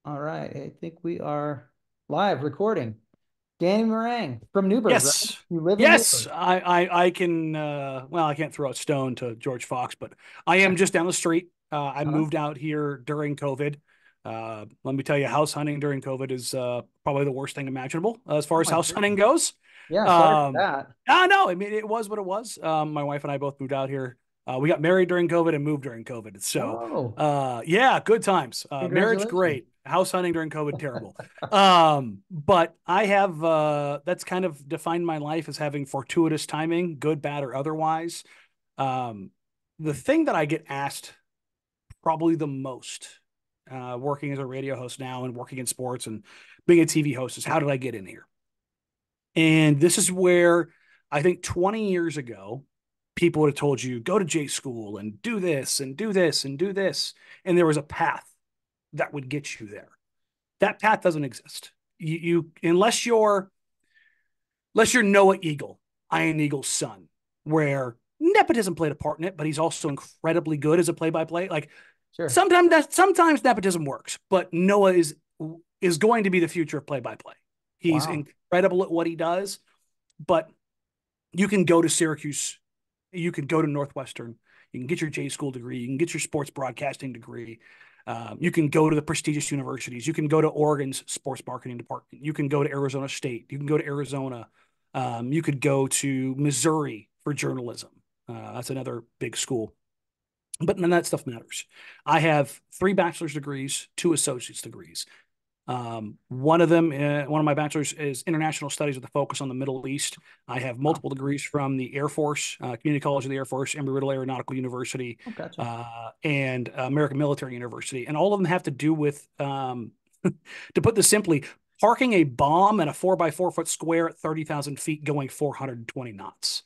All right. I think we are live recording. Danny Marang from Newburgh, right? Yes. You live in Yes. Newburgh. I can well, I can't throw a stone to George Fox, but I am just down the street. I Uh-huh. moved out here during COVID. Let me tell you, house hunting during COVID is probably the worst thing imaginable as far Oh as my house hunting goodness. goes. Yeah, sorry for Um, that. I know. I mean, it was what it was. My wife and I both moved out here. We got married during COVID and moved during COVID. So, Whoa. yeah, good times. Marriage, Congratulations. great. House hunting during COVID, terrible. But I have that's kind of defined my life as having fortuitous timing, good, bad, or otherwise. Um, the thing that I get asked probably the most, working as a radio host now and working in sports and being a TV host, is how did I get in here? And this is where I think 20 years ago, people would have told you, go to J school and do this and do this and do this. And there was a path that would get you there. That path doesn't exist. You unless you're Noah Eagle, Ian Eagle's son, where nepotism played a part in it, but he's also incredibly good as a play-by-play. Like Sure. sometimes nepotism works, but Noah is going to be the future of play-by-play. He's Wow. incredible at what he does, but you can go to Syracuse, you can go to Northwestern, you can get your J school degree, you can get your sports broadcasting degree. You can go to the prestigious universities. You can go to Oregon's sports marketing department. You can go to Arizona State. You can go to Arizona. You could go to Missouri for journalism. That's another big school. But none of that stuff matters. I have 3 bachelor's degrees, 2 associate's degrees. One of my bachelor's is international studies with a focus on the Middle East. I have Wow. multiple degrees from the Air Force, Community College of the Air Force, Embry-Riddle Aeronautical University, Oh, gotcha. and American Military University. And all of them have to do with, to put this simply, parking a bomb in a 4 by 4 foot square at 30,000 feet going 420 knots.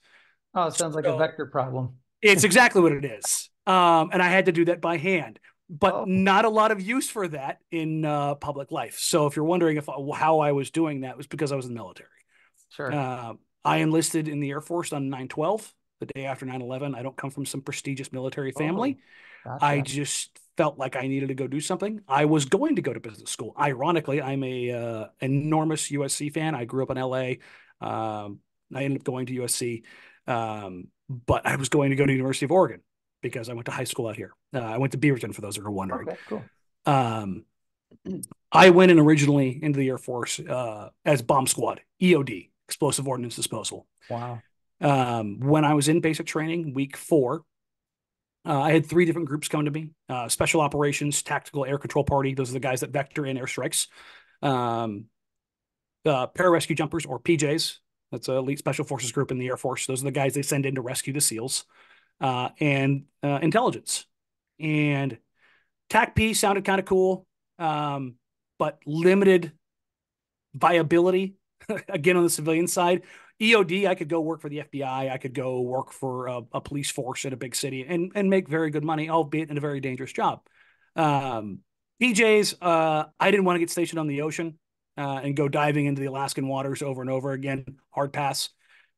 Oh, it sounds like a So vector problem. it's exactly what it is. And I had to do that by hand, but Oh, not a lot of use for that in public life. So if you're wondering if how I was doing that, it was because I was in the military. sure. Uh, I enlisted in the Air Force on 9/12, the day after 9/11. I don't come from some prestigious military Oh, family. I gotcha. just felt like I needed to go do something. I was going to go to business school. Ironically, I'm a enormous USC fan. I grew up in LA. I ended up going to USC, but I was going to go to University of Oregon because I went to high school out here. I went to Beaverton for those that are wondering. Okay, cool. Um, I went in originally into the Air Force as bomb squad, EOD, explosive ordnance disposal. Wow. When I was in basic training, week 4, I had 3 different groups come to me: special operations, tactical air control party. Those are the guys that vector in airstrikes. Um, Pararescue jumpers, or PJs. That's an elite special forces group in the Air Force. Those are the guys they send in to rescue the SEALs. And intelligence. And TAC-P sounded kind of cool, but limited viability. Again, on the civilian side, EOD, I could go work for the FBI. I could go work for a police force in a big city and make very good money, albeit in a very dangerous job. Um, PJs, I didn't want to get stationed on the ocean and go diving into the Alaskan waters over and over again. Hard pass.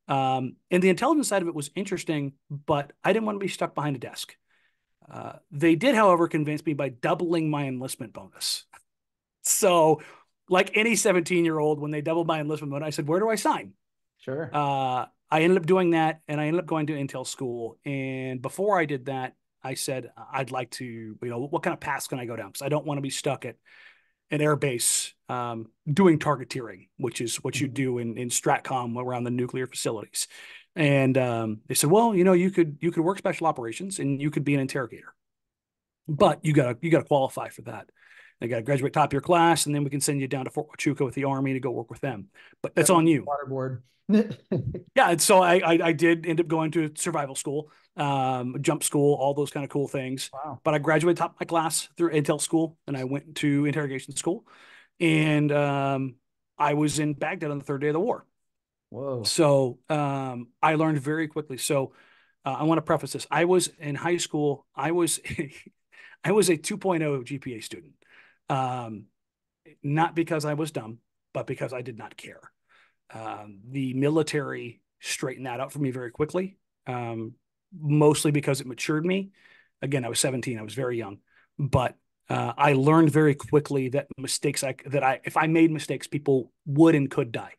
And the intelligence side of it was interesting, but I didn't want to be stuck behind a desk. They did, however, convince me by doubling my enlistment bonus. So, like any 17-year-old, when they doubled my enlistment bonus, I said, "Where do I sign?" Sure. I ended up doing that, and I ended up going to Intel school. And before I did that, I said, "I'd like to, what kind of paths can I go down? Because I don't want to be stuck at an air base doing targeteering, which is what you Mhm. do in Stratcom around the nuclear facilities." And they said, "Well, you could work special operations, and you could be an interrogator, but you gotta qualify for that. They got to graduate top of your class, and then we can send you down to Fort Huachuca with the Army to go work with them. But that's Definitely on you." waterboard. Yeah, and so I did end up going to survival school, jump school, all those kind of cool things. Wow. But I graduated top of my class through Intel school, and I went to interrogation school, and I was in Baghdad on the 3rd day of the war. Whoa. So I learned very quickly. So I want to preface this: I was in high school. I was I was a 2.0 GPA student, um, not because I was dumb, but because I did not care. The military straightened that out for me very quickly, um, mostly because it matured me. Again, I was 17, I was very young, but I learned very quickly that if I made mistakes, people would and could die.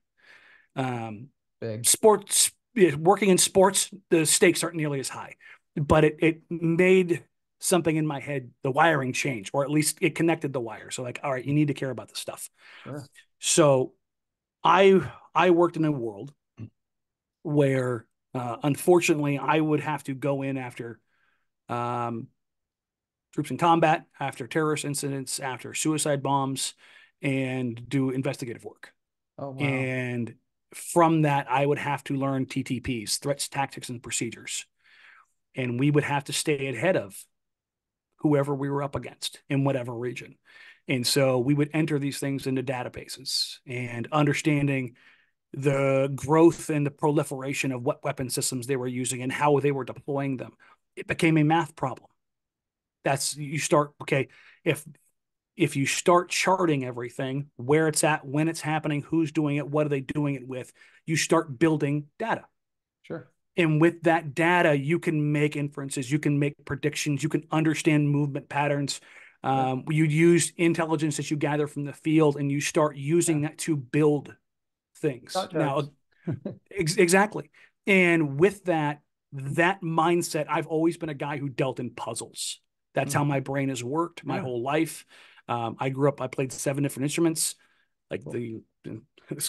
Um, Big. sports, working in sports, the stakes aren't nearly as high, but it made something in my head, the wiring change, or at least it connected the wire. So like, all right, you need to care about this stuff. Sure. So I worked in a world where unfortunately I would have to go in after um, troops in combat, after terrorist incidents, after suicide bombs, and do investigative work. Oh, wow. And from that, I would have to learn TTPs, threats, tactics, and procedures. And we would have to stay ahead of whoever we were up against in whatever region. And so we would enter these things into databases and understanding the growth and the proliferation of what weapon systems they were using and how they were deploying them. It became a math problem. That's you start, okay, if you start charting everything, where it's at, when it's happening, who's doing it, what are they doing it with, you start building data. Sure. And with that data, you can make inferences, you can make predictions, you can understand movement patterns. Sure. You use intelligence that you gather from the field and you start Yeah. using that to build things. Dot charts. Now, exactly. And with that mindset, I've always been a guy who dealt in puzzles. That's how Mhm. my brain has worked my Yeah. whole life. I grew up, I played 7 different instruments, like Cool. the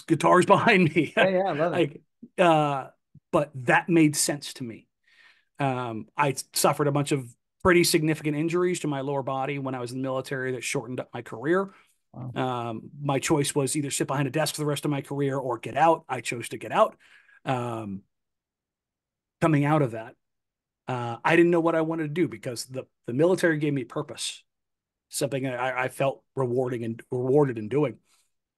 guitars behind me. Yeah. Yeah. I love it. like, uh, but that made sense to me. I suffered a bunch of pretty significant injuries to my lower body when I was in the military that shortened up my career. Wow. My choice was either sit behind a desk for the rest of my career or get out. I chose to get out. Um, Coming out of that, I didn't know what I wanted to do because the military gave me purpose, something I felt rewarded in doing.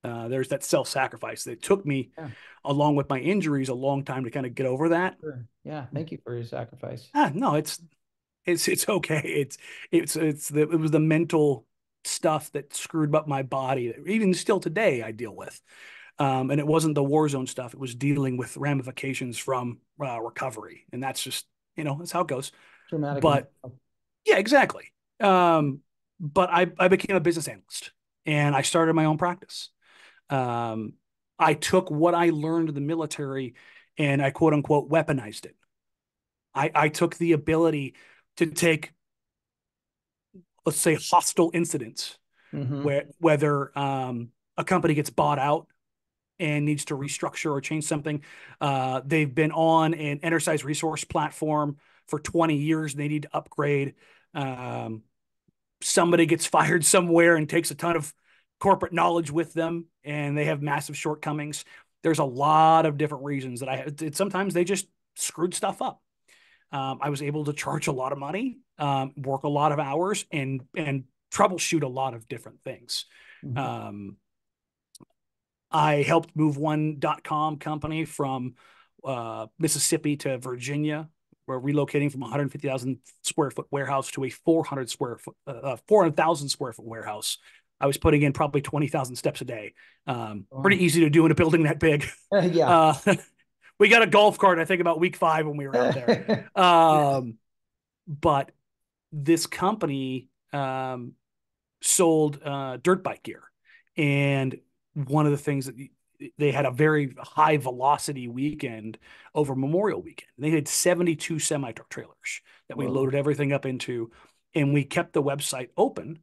There's that self sacrifice that took me, Yeah. along with my injuries, a long time to kind of get over that. Sure. Yeah. Thank you for your sacrifice. No, it's okay. It was the mental stuff that screwed up my body that even still today I deal with. And it wasn't the war zone stuff. It was dealing with ramifications from recovery. And that's just, that's how it goes. Traumatic enough. But yeah, exactly. But I became a business analyst and I started my own practice. Um, I took what I learned in the military and I quote unquote weaponized it. I took the ability to take, let's say, hostile incidents Mm-hmm. where whether a company gets bought out and needs to restructure or change something. They've been on an enterprise resource platform for 20 years. And they need to upgrade. Um, Somebody gets fired somewhere and takes a ton of corporate knowledge with them, and they have massive shortcomings. There's a lot of different reasons that sometimes they just screwed stuff up. I was able to charge a lot of money, work a lot of hours, and troubleshoot a lot of different things. Mm-hmm. Um, I helped move one.com company from Mississippi to Virginia. We're relocating from a 150,000 square foot warehouse to a 400,000 square foot warehouse. I was putting in probably 20,000 steps a day. Wow. Pretty easy to do in a building that big. Yeah. Uh, we got a golf cart, I think, about week 5 when we were out there. But this company sold dirt bike gear. And one of the things that they had a very high velocity weekend over Memorial Weekend. They had 72 semi truck trailers that we Whoa. loaded everything up into, and we kept the website open,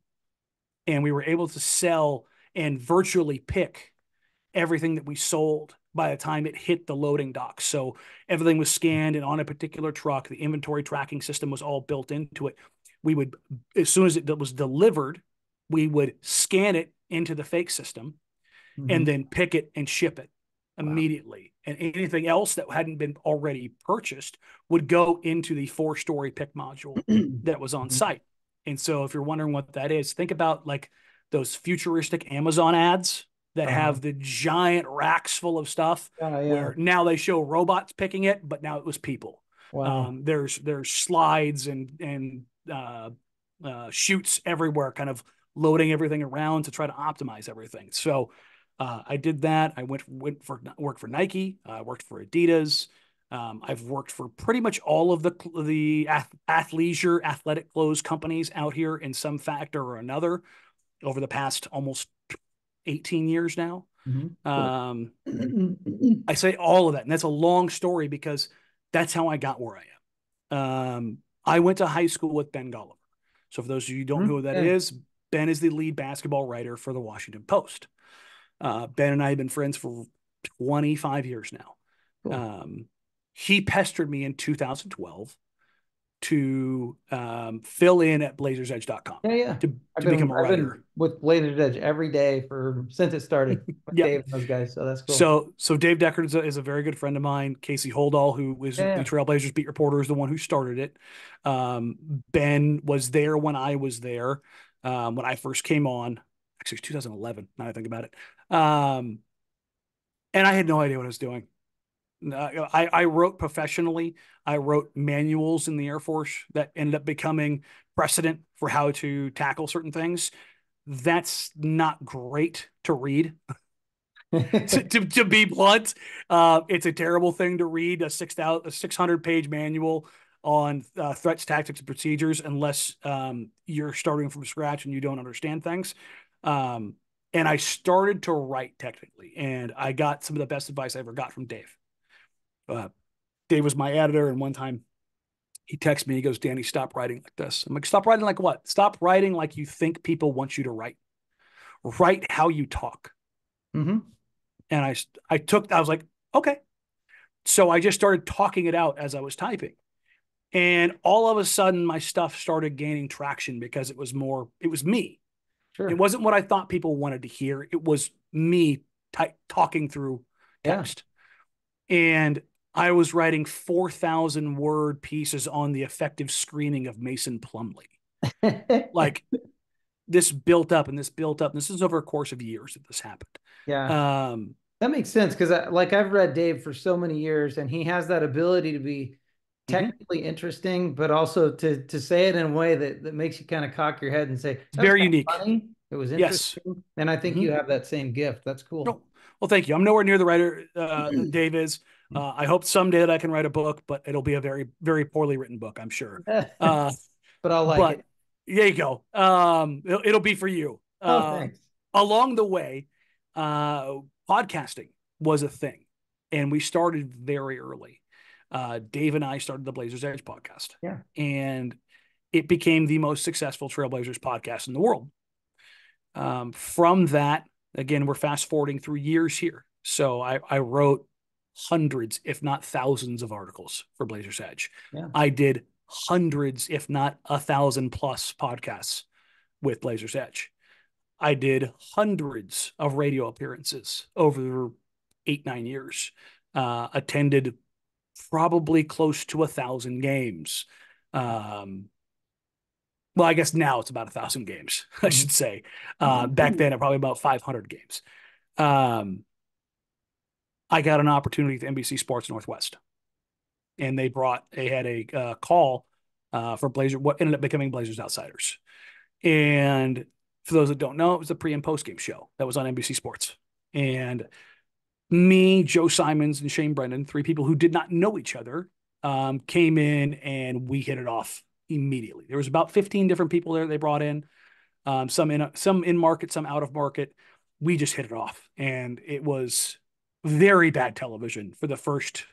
and we were able to sell and virtually pick everything that we sold by the time it hit the loading dock. So everything was scanned and on a particular truck. The inventory tracking system was all built into it. We would, as soon as it was delivered, we would scan it into the fake system Mm-hmm. and then pick it and ship it Wow. immediately. And anything else that hadn't been already purchased would go into the 4-story pick module that was on Mhm. site. And so if you're wondering what that is, think about like those futuristic Amazon ads that Uh-huh. have the giant racks full of stuff Yeah, yeah. where now they show robots picking it, but now it was people. Wow. There's slides and shoots everywhere, kind of loading everything around to try to optimize everything. So I did that. I went for worked for Nike. I worked for Adidas. I've worked for pretty much all of the athleisure athletic clothes companies out here in some factor or another over the past almost 18 years now. Cool. Um, I say all of that, and that's a long story because that's how I got where I am. I went to high school with Ben Golliver. So for those of you who don't know who that Okay. is, Ben is the lead basketball writer for the Washington Post. Ben and I have been friends for 25 years now. Cool. Um, he pestered me in 2012 to fill in at blazersedge.com Yeah, yeah. to become a I've been writer. with Blazers Edge every day for since it started with Yep. Dave and those guys. So that's cool. So Dave Deckard is a very good friend of mine. Casey Holdall, who was Yeah, the yeah. Trailblazers beat reporter, is the one who started it. Ben was there when I was there, when I first came on. Actually, it's 2011. Now I think about it. And I had no idea what I was doing. I wrote professionally. I wrote manuals in the Air Force that ended up becoming precedent for how to tackle certain things. That's not great to read. To be blunt, it's a terrible thing to read a 600-page manual on threats, tactics, and procedures unless you're starting from scratch and you don't understand things. Um, and I started to write technically, and I got some of the best advice I ever got from Dave. Uh, Dave was my editor, and one time he texts me. He goes, "Danny, stop writing like this." I'm like, "Stop writing like what? Stop writing like you think people want you to write. Write how you talk." Hmm. And I was like, okay. So I just started talking it out as I was typing. And all of a sudden, my stuff started gaining traction because it was me. It Sure. wasn't what I thought people wanted to hear. It was me talking through Yeah. text. And I was writing 4,000 word pieces on the effective screening of Mason Plumlee. Like this built up and this built up. This is over a course of years that this happened. Yeah. Um, That makes sense because like I've read Dave for so many years and he has that ability to be mhm. technically interesting, but also to say it in a way that makes you kind of cock your head and say, It's that was very kind of unique. funny. It was Yes. interesting. And I think you Mhm. have that same gift. That's cool. No. Well, thank you. I'm nowhere near the writer that Dave is. I hope someday that I can write a book, but it'll be a very, very poorly written book, I'm sure. Uh, But I'll like but it. there you go. It'll be for you. Oh, thanks. Along the way, podcasting was a thing, and we started very early. Dave and I started the Blazers Edge podcast, Yeah. and it became the most successful Trailblazers podcast in the world. From that, again, we're fast forwarding through years here. So I wrote hundreds, if not thousands, of articles for Blazers Edge. Yeah. I did hundreds, if not 1,000 plus podcasts with Blazers Edge. I did hundreds of radio appearances over 8, 9 years. Attended probably close to 1,000 games. Um, well, I guess now it's about 1,000 games, I Mhm. should say. Back then, it probably about 500 games. Um, I got an opportunity at NBC Sports Northwest, and they had a call for Blazer, what ended up becoming Blazers Outsiders. And for those that don't know, it was a pre and post game show that was on NBC Sports. And me, Joe Simons, and Shane Brendan, three people who did not know each other, came in and we hit it off immediately. There was about 15 different people there they brought in, some in market, some out of market. We just hit it off, and it was very bad television for the first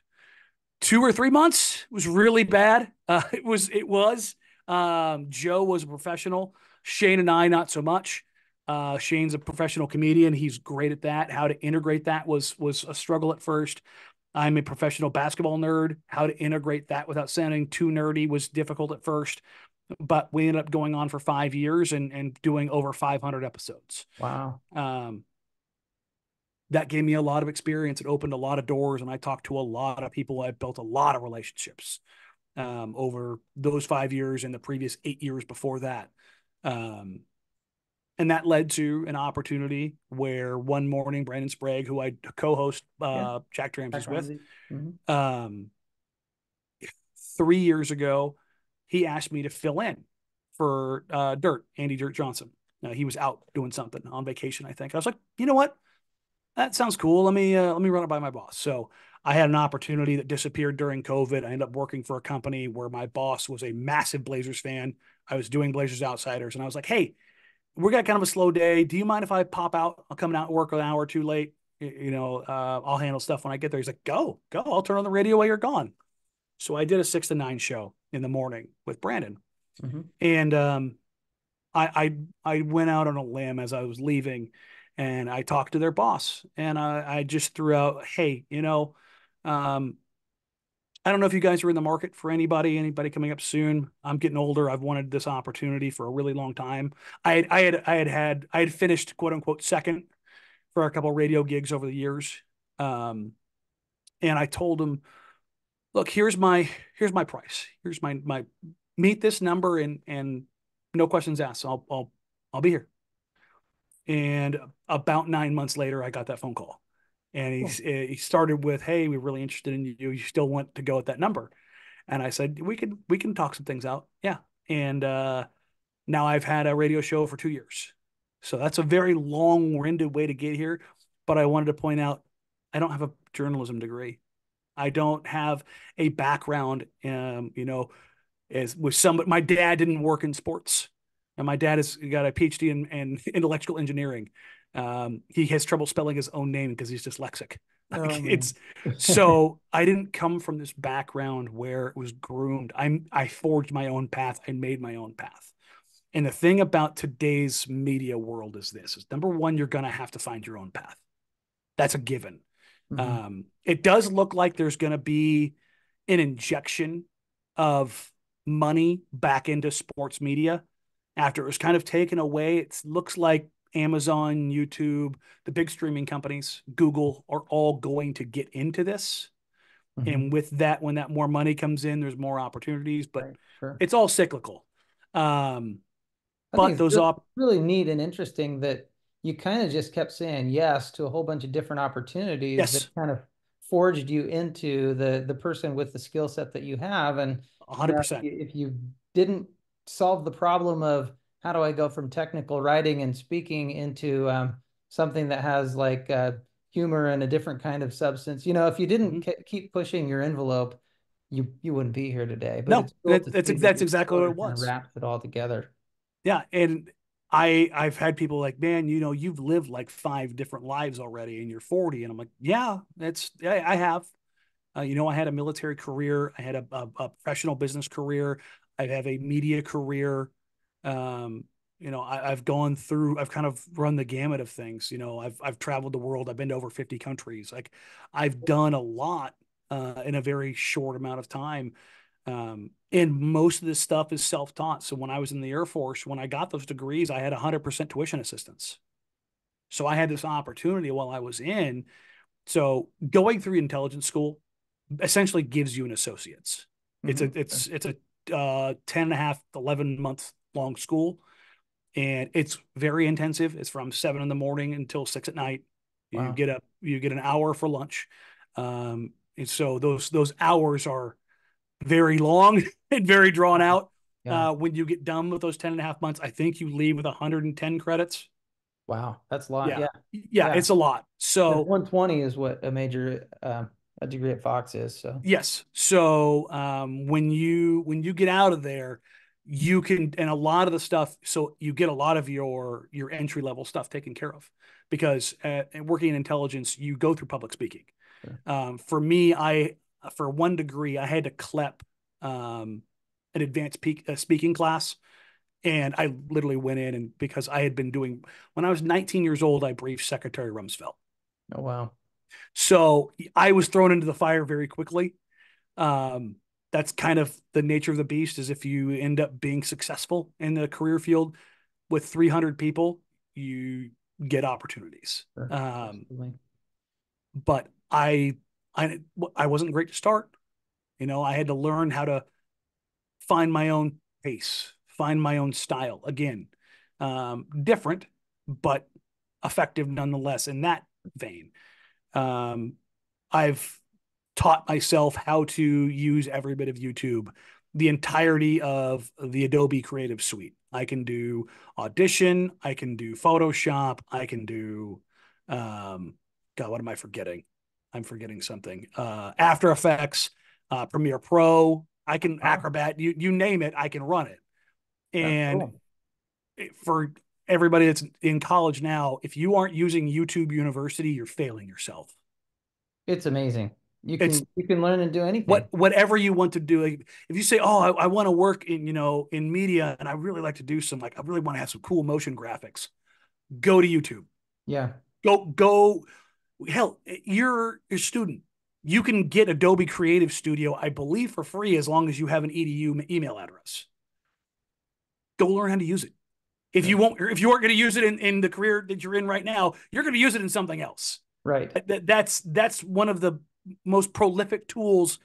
2 or 3 months. It was really bad. It was. Joe was a professional. Shane and I, not so much. Shane's a professional comedian. He's great at that. How to integrate that was a struggle at first. I'm a professional basketball nerd. How to integrate that without sounding too nerdy was difficult at first, but we ended up going on for 5 years and doing over 500 episodes. Wow. Um, that gave me a lot of experience. It opened a lot of doors, and I talked to a lot of people. I built a lot of relationships over those 5 years and the previous 8 years before that. Um, and that led to an opportunity where one morning, Brandon Sprague, who I co-host Yeah. Jack Ramsey's Back with, Ramsey. Hmm. um, 3 years ago, he asked me to fill in for Andy Dirt Johnson. He was out doing something on vacation, I think. I was like, you know what? That sounds cool. Let me run it by my boss. So I had an opportunity that disappeared during COVID. I ended up working for a company where my boss was a massive Blazers fan. I was doing Blazers Outsiders, and I was like, "Hey, we got kind of a slow day. Do you mind if I pop out? I'll come out and work an hour too late. I'll handle stuff when I get there." He's like, "Go, go. I'll turn on the radio while you're gone." So I did a 6 to 9 show in the morning with Brandon, Hmm. and I went out on a limb as I was leaving, and I talked to their boss, and I just threw out, "Hey, um, I don't know if you guys are in the market for anybody coming up soon. I'm getting older. I've wanted this opportunity for a really long time. I had finished quote unquote second for a couple of radio gigs over the years, um, and I told him, look, here's my price. Here's my meet this number and no questions asked. I'll be here." And about 9 months later, I got that phone call, and Cool. he started with, "Hey, we're really interested in you. You still want to go at that number?" And I said, we can talk some things out. Yeah. And now I've had a radio show for 2 years. So that's a very long-winded way to get here. But I wanted to point out I don't have a journalism degree. I don't have a background, as with some. My dad didn't work in sports, and my dad has got a PhD in electrical engineering. He has trouble spelling his own name because he's dyslexic. Oh Like man. it's so I didn't come from this background where it was groomed. I forged my own path. I made my own path. And the thing about today's media world is this: is number one, you're gonna have to find your own path. That's a given. Hmm. It does look like there's going to be an injection of money back into sports media after it was kind of taken away. It looks like Amazon, YouTube, the big streaming companies, Google are all going to get into this. Hmm. And with that, when that more money comes in, there's more opportunities, but Right. Sure. it's all cyclical. Um, I think but it's those really, op, really neat and interesting that you kind of just kept saying yes to a whole bunch of different opportunities that yes, kind of forged you into the person with the skill set that you have. And you know, 100%. if you didn't solve the problem of how do I go from technical writing and speaking into something that has like humor and a different kind of substance, if you didn't Mhm. keep pushing your envelope, you wouldn't be here today. But No, it's cool to see that that's your exactly what story it kind of was. wraps it all together. Yeah, and I've had people like, "Man, you've lived like five different lives already, and you're 40." And I'm like, "Yeah, I have." I had a military career, I had a professional business career, I have a media career. Um, I've kind of run the gamut of things. I've traveled the world. I've been to over 50 countries. Like, I've done a lot in a very short amount of time. And most of this stuff is self-taught. So when I was in the Air Force, when I got those degrees, I had 100% tuition assistance. So I had this opportunity while I was in. So going through intelligence school essentially gives you an associate's. It's a Hmm. it's a 10 and a half, 11 month long school, and it's very intensive. It's from 7 in the morning until 6 at night. Wow. You get an hour for lunch. And so those hours are very long and very drawn out. Yeah. When you get done with those 10 and a half months, I think you leave with 110 credits. Wow. That's a lot. Yeah. Yeah. Yeah. Yeah. It's a lot. Because So 120 is what a major a degree at Fox is. So yes. So when you get out of there, you can, and a lot of the stuff, so you get a lot of your entry level stuff taken care of, because working in intelligence, you go through public speaking. sure. For me, I for one degree, I had to CLEP an advanced speaking class, and I literally went in, and because I had been doing, when I was 19 years old, I briefed Secretary Rumsfeld. Oh wow. So I was thrown into the fire very quickly. Um, that's kind of the nature of the beast, is if you end up being successful in the career field with 300 people, you get opportunities. Sure. Absolutely. But I I wasn't great to start. I had to learn how to find my own pace, find my own style. Again, different, but effective nonetheless in that vein. Um, I've taught myself how to use every bit of YouTube, the entirety of the Adobe Creative Suite. I can do Audition, I can do Photoshop, I can do, um, God, what am I forgetting? I'm forgetting something. After Effects, Premiere Pro. I can Wow, Acrobat. You name it, I can run it. that's And cool. for everybody that's in college now, if you aren't using YouTube University, you're failing yourself. It's amazing. It's You can learn and do anything. whatever you want to do. Like, if you say, "Oh, I want to work in in media, and I really like to do some I really want to have some cool motion graphics," go to YouTube. Yeah, Go. Hell, you're a student. You can get Adobe Creative Studio, I believe, for free as long as you have an edu email address. Go learn how to use it. that's If you aren't going to use it in the career that you're in right now, you're going to use it in something else. right. That's one of the most prolific tools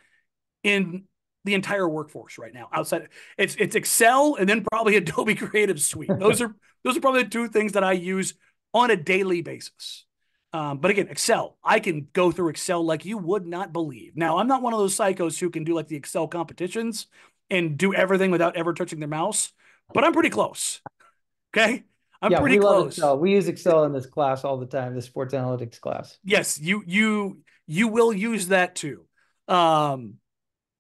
in the entire workforce right now. Outside, it's Excel and then probably Adobe Creative Suite. Those are probably the two things that I use on a daily basis. But again, Excel, I can go through Excel like you would not believe. Now, I'm not one of those psychos who can do like the Excel competitions and do everything without ever touching their mouse, but I'm pretty close. Okay. I'm Yeah, pretty we love close. Excel. We use Excel in this class all the time, the sports analytics class. Yes, you will use that too. Um,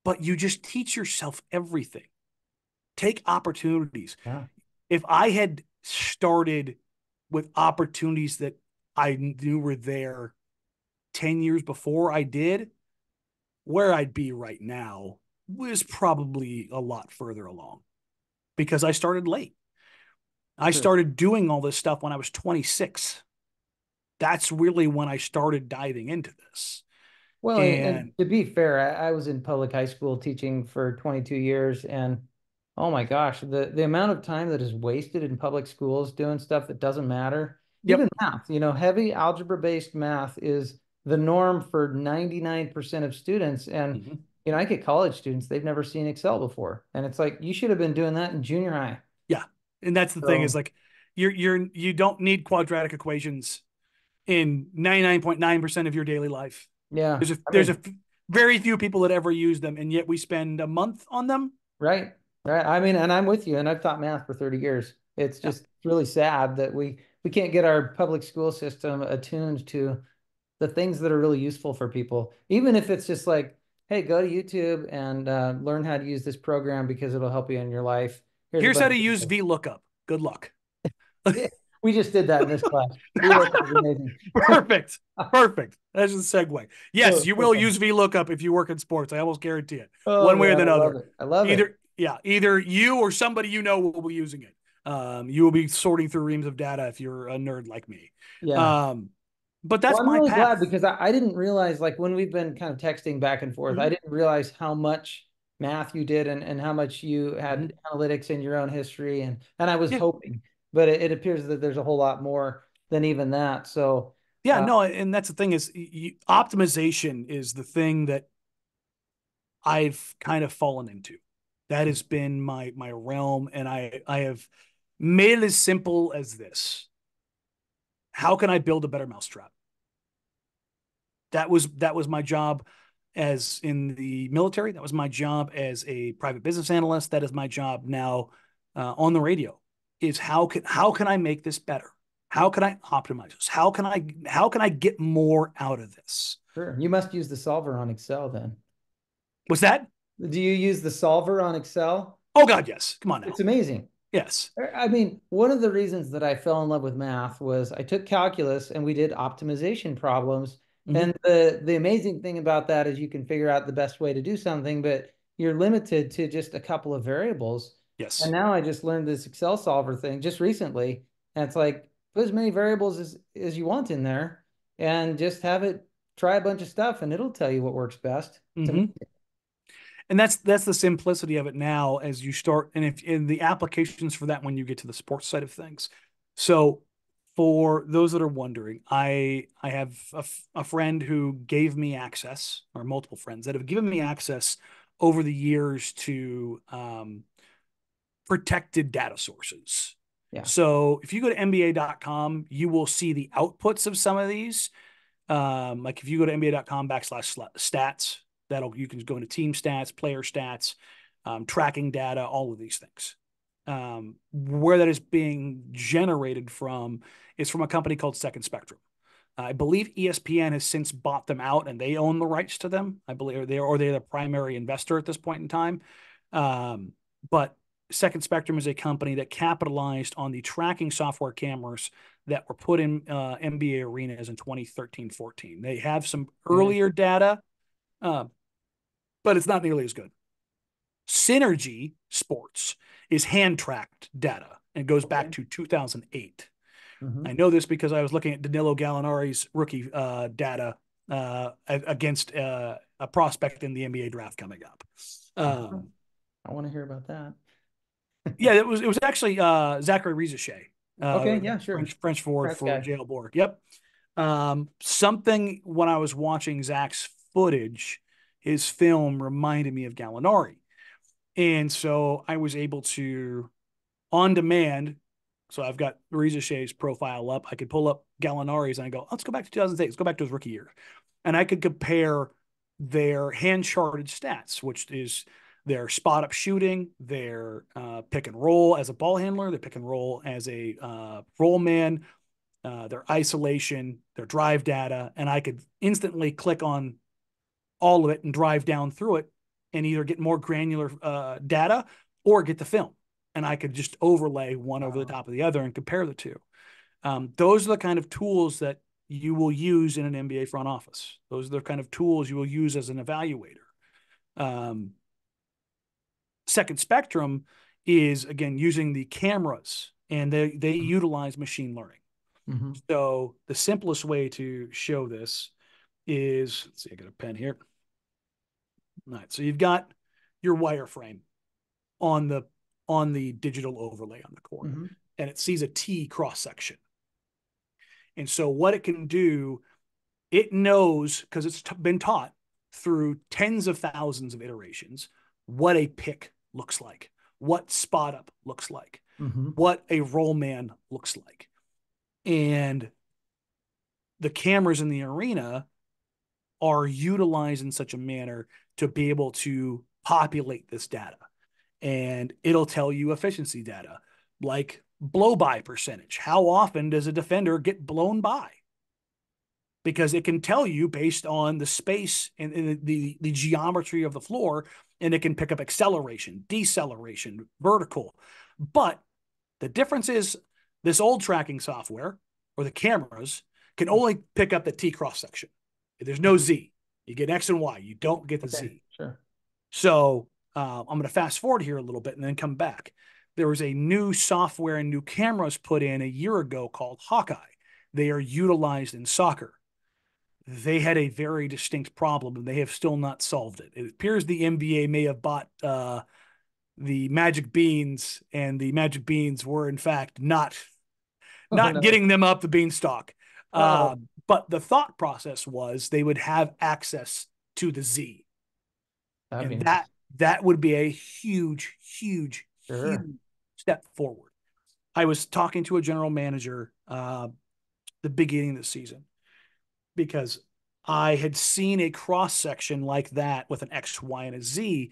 but you just teach yourself everything. Take opportunities. Yeah, If I had started with opportunities that I knew were there 10 years before I did, where I'd be right now was probably a lot further along because I started late. I sure. started doing all this stuff when I was 26. That's really when I started diving into this. Well, and And to be fair, I was in public high school teaching for 22 years, and oh my gosh, the amount of time that is wasted in public schools doing stuff that doesn't matter, even yep. math, heavy algebra-based math is the norm for 99% of students. And, Mm-hmm. I get college students, they've never seen Excel before. And it's like, you should have been doing that in junior high. Yeah. And that's the thing is So, like you don't need quadratic equations in 99.9% of your daily life. yeah, I There's a mean, very few people that ever use them, and yet we spend a month on them. right, right. I mean, and I'm with you, and I've taught math for 30 years. It's Yeah. just really sad that we can't get our public school system attuned to the things that are really useful for people, even if it's just like, hey, go to YouTube and learn how to use this program because it'll help you in your life. Here's a Here's how bunch to of use videos. VLOOKUP. Good luck. Yeah, we just did that in this class. VLOOKUP is amazing. Perfect. Perfect. That's a segue. Yes, Oh, you so will fun. use VLOOKUP if you work in sports. I almost guarantee it. Oh One way or man, I love another. it. I love it. Either you or somebody will be using it. You will be sorting through reams of data if you're a nerd like me. Yeah. Um, but Well, that's I'm my really glad path. because I didn't realize, like, when we've been kind of texting back and forth, I Mm-hmm. didn't realize how much math you did and how much you Mm-hmm. had analytics in your own history. And I was Yeah. hoping, but it appears that there's a whole lot more than even that. So, Yeah. uh, No, and that's the thing is optimization is the thing that I've kind of fallen into. That has been my realm, and I have made it as simple as this. How can I build a better mousetrap? That was my job as in the military. That was my job as a private business analyst. That is my job now on the radio. Is how can I make this better? How can I optimize this? How can I get more out of this? sure. You must use the solver on Excel then. Was that? Do you use the solver on Excel? Oh God, yes. Come on now. It's amazing. Yes. I mean, one of the reasons that I fell in love with math was I took calculus and we did optimization problems. Mm-hmm. And the amazing thing about that is you can figure out the best way to do something, but you're limited to just a couple of variables. And Yes. now I just learned this Excel solver thing just recently. And it's like put as many variables as you want in there and just have it try a bunch of stuff and it'll tell you what works best. To me. Mm-hmm. And that's the simplicity of it now as you start, and if in the applications for that when you get to the sports side of things. So for those that are wondering, I have a friend who gave me access, or multiple friends that have given me access over the years to protected data sources. Yeah. So if you go to NBA.com, you will see the outputs of some of these. Like if you go to nba.com/stats, that'll you can go into team stats, player stats, tracking data, all of these things. Where that is being generated from is from a company called Second Spectrum. I believe ESPN has since bought them out and they own the rights to them. I believe they're the primary investor at this point in time. Um, but Second Spectrum is a company that capitalized on the tracking software cameras that were put in NBA arenas in 2013-14. They have some Okay. earlier data, uh, but it's not nearly as good. Synergy Sports is hand tracked data and goes back Okay. to 2008. I Hmm. know this because I was looking at Danilo Gallinari's rookie data against a prospect in the NBA draft coming up. Uh-huh. Um, I want to hear about that. yeah, it was actually Zachary Rizachet, Okay. Yeah, sure. French forward Congrats, for guy. Jailborg. Yep. Something when I was watching Zach's footage, his film reminded me of Gallinari, and so I was able to on demand. So I've got Rizachet's profile up. I could pull up Gallinari's and I go, let's go back to 2008. Let's go back to his rookie year. And I could compare their hand charted stats, which is their spot up shooting, their pick and roll as a ball handler, their pick and roll as a roll man, their isolation, their drive data. And I could instantly click on all of it and drive down through it and either get more granular data or get the film. And I could just overlay one over the Wow. top of the other and compare the two. Those are the kind of tools that you will use in an NBA front office. Those are the kind of tools you will use as an evaluator. Um, Second Spectrum is again using the cameras, and they utilize machine learning. Mm-hmm. So the simplest way to show this is, let's see, I got a pen here. All right, so you've got your wireframe on the digital overlay on the court, Mm-hmm. and it sees a T cross section. And so what it can do, it knows because it's been taught through tens of thousands of iterations what a pick looks like, what spot up looks like, Mm-hmm. what a roll man looks like. And the cameras in the arena are utilized in such a manner to be able to populate this data. And it'll tell you efficiency data like blow by percentage. How often does a defender get blown by? Because it can tell you based on the space and the geometry of the floor, and it can pick up acceleration, deceleration, vertical. But the difference is this old tracking software or the cameras can only pick up the T cross section. There's no Mm-hmm. Z. You get X and Y. You don't get the Okay. Z. Sure. So I'm going to fast forward here a little bit and then come back. There was a new software and new cameras put in a year ago called Hawkeye. They are utilized in soccer. They had a very distinct problem and they have still not solved it. It appears the NBA may have bought the Magic Beans, and the Magic Beans were in fact Oh not no. getting them up the beanstalk. Oh, But the thought process was they would have access to the Z, that'd be and nice. that would be a huge, huge, Sure. huge step forward. I was talking to a general manager the beginning of the season because I had seen a cross section like that with an X, Y, and a Z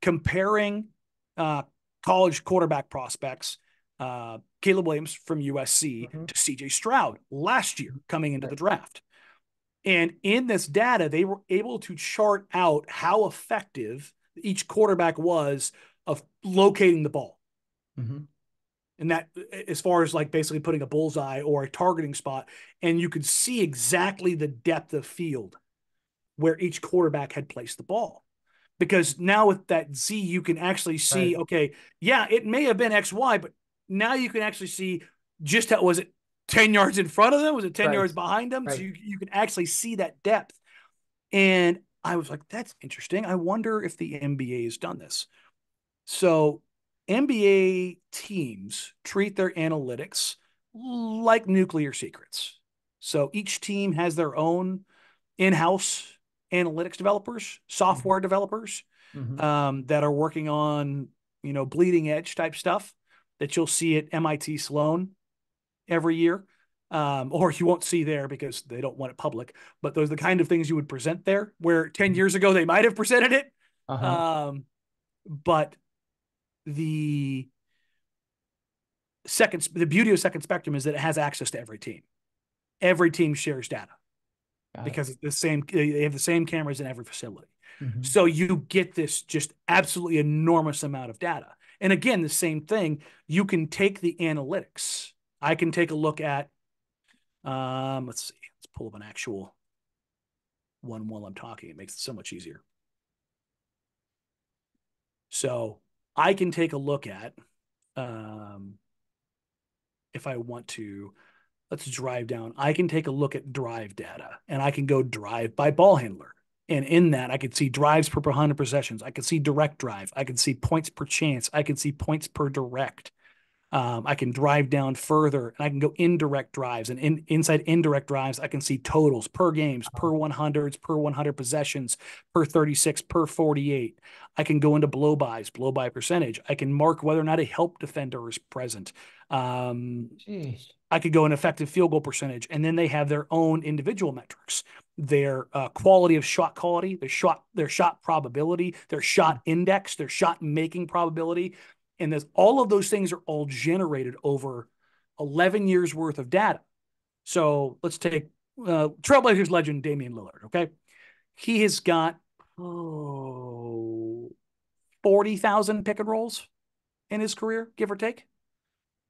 comparing uh, college quarterback prospects, Caleb Williams from USC Mm-hmm. to CJ Stroud last year coming into Right. the draft. And in this data, they were able to chart out how effective each quarterback was of locating the ball. Mm-hmm. And that, as far as like basically putting a bullseye or a targeting spot, and you could see exactly the depth of field where each quarterback had placed the ball. Because now with that Z, you can actually see, Right. okay, yeah, it may have been XY, but now you can actually see just how was it 10 yards in front of them? Was it 10 Right. yards behind them? So Right. you can actually see that depth. And I was like, that's interesting. I wonder if the NBA has done this. So NBA teams treat their analytics like nuclear secrets. So each team has their own in-house analytics developers, Mm-hmm. software developers Mm-hmm. that are working on bleeding edge type stuff that you'll see at MIT Sloan every year. Or you won't see there because they don't want it public. But those are the kind of things you would present there, where 10 years ago they might have presented it. Uh-huh. But the the beauty of Second Spectrum is that it has access to every team. every team shares data Got it. because it's the same. They have the same cameras in every facility. Hmm. So you get this just absolutely enormous amount of data. And again, the same thing, you can take the analytics. I can take a look at, let's see, let's pull up an actual one while I'm talking. It makes it so much easier. So I can take a look at, um, if I want to, let's drive down. I can take a look at drive data and I can go drive by ball handler. And in that, I can see drives per 100 possessions. I can see direct drive. I can see points per chance. I can see points per direct. I can drive down further and I can go indirect drives. And inside indirect drives, I can see totals per games, per 100s, per 100 possessions, per 36, per 48. I can go into blow by percentage. I can mark whether or not a help defender is present. Um, Jeez. I could go an effective field goal percentage, and then they have their own individual metrics, their quality of shot quality, their shot probability, their shot index, their shot making probability, and there's all of those things are all generated over 11 years worth of data. So let's take Trailblazers legend Damian Lillard. Okay, he has got 40,000 pick and rolls in his career, give or take.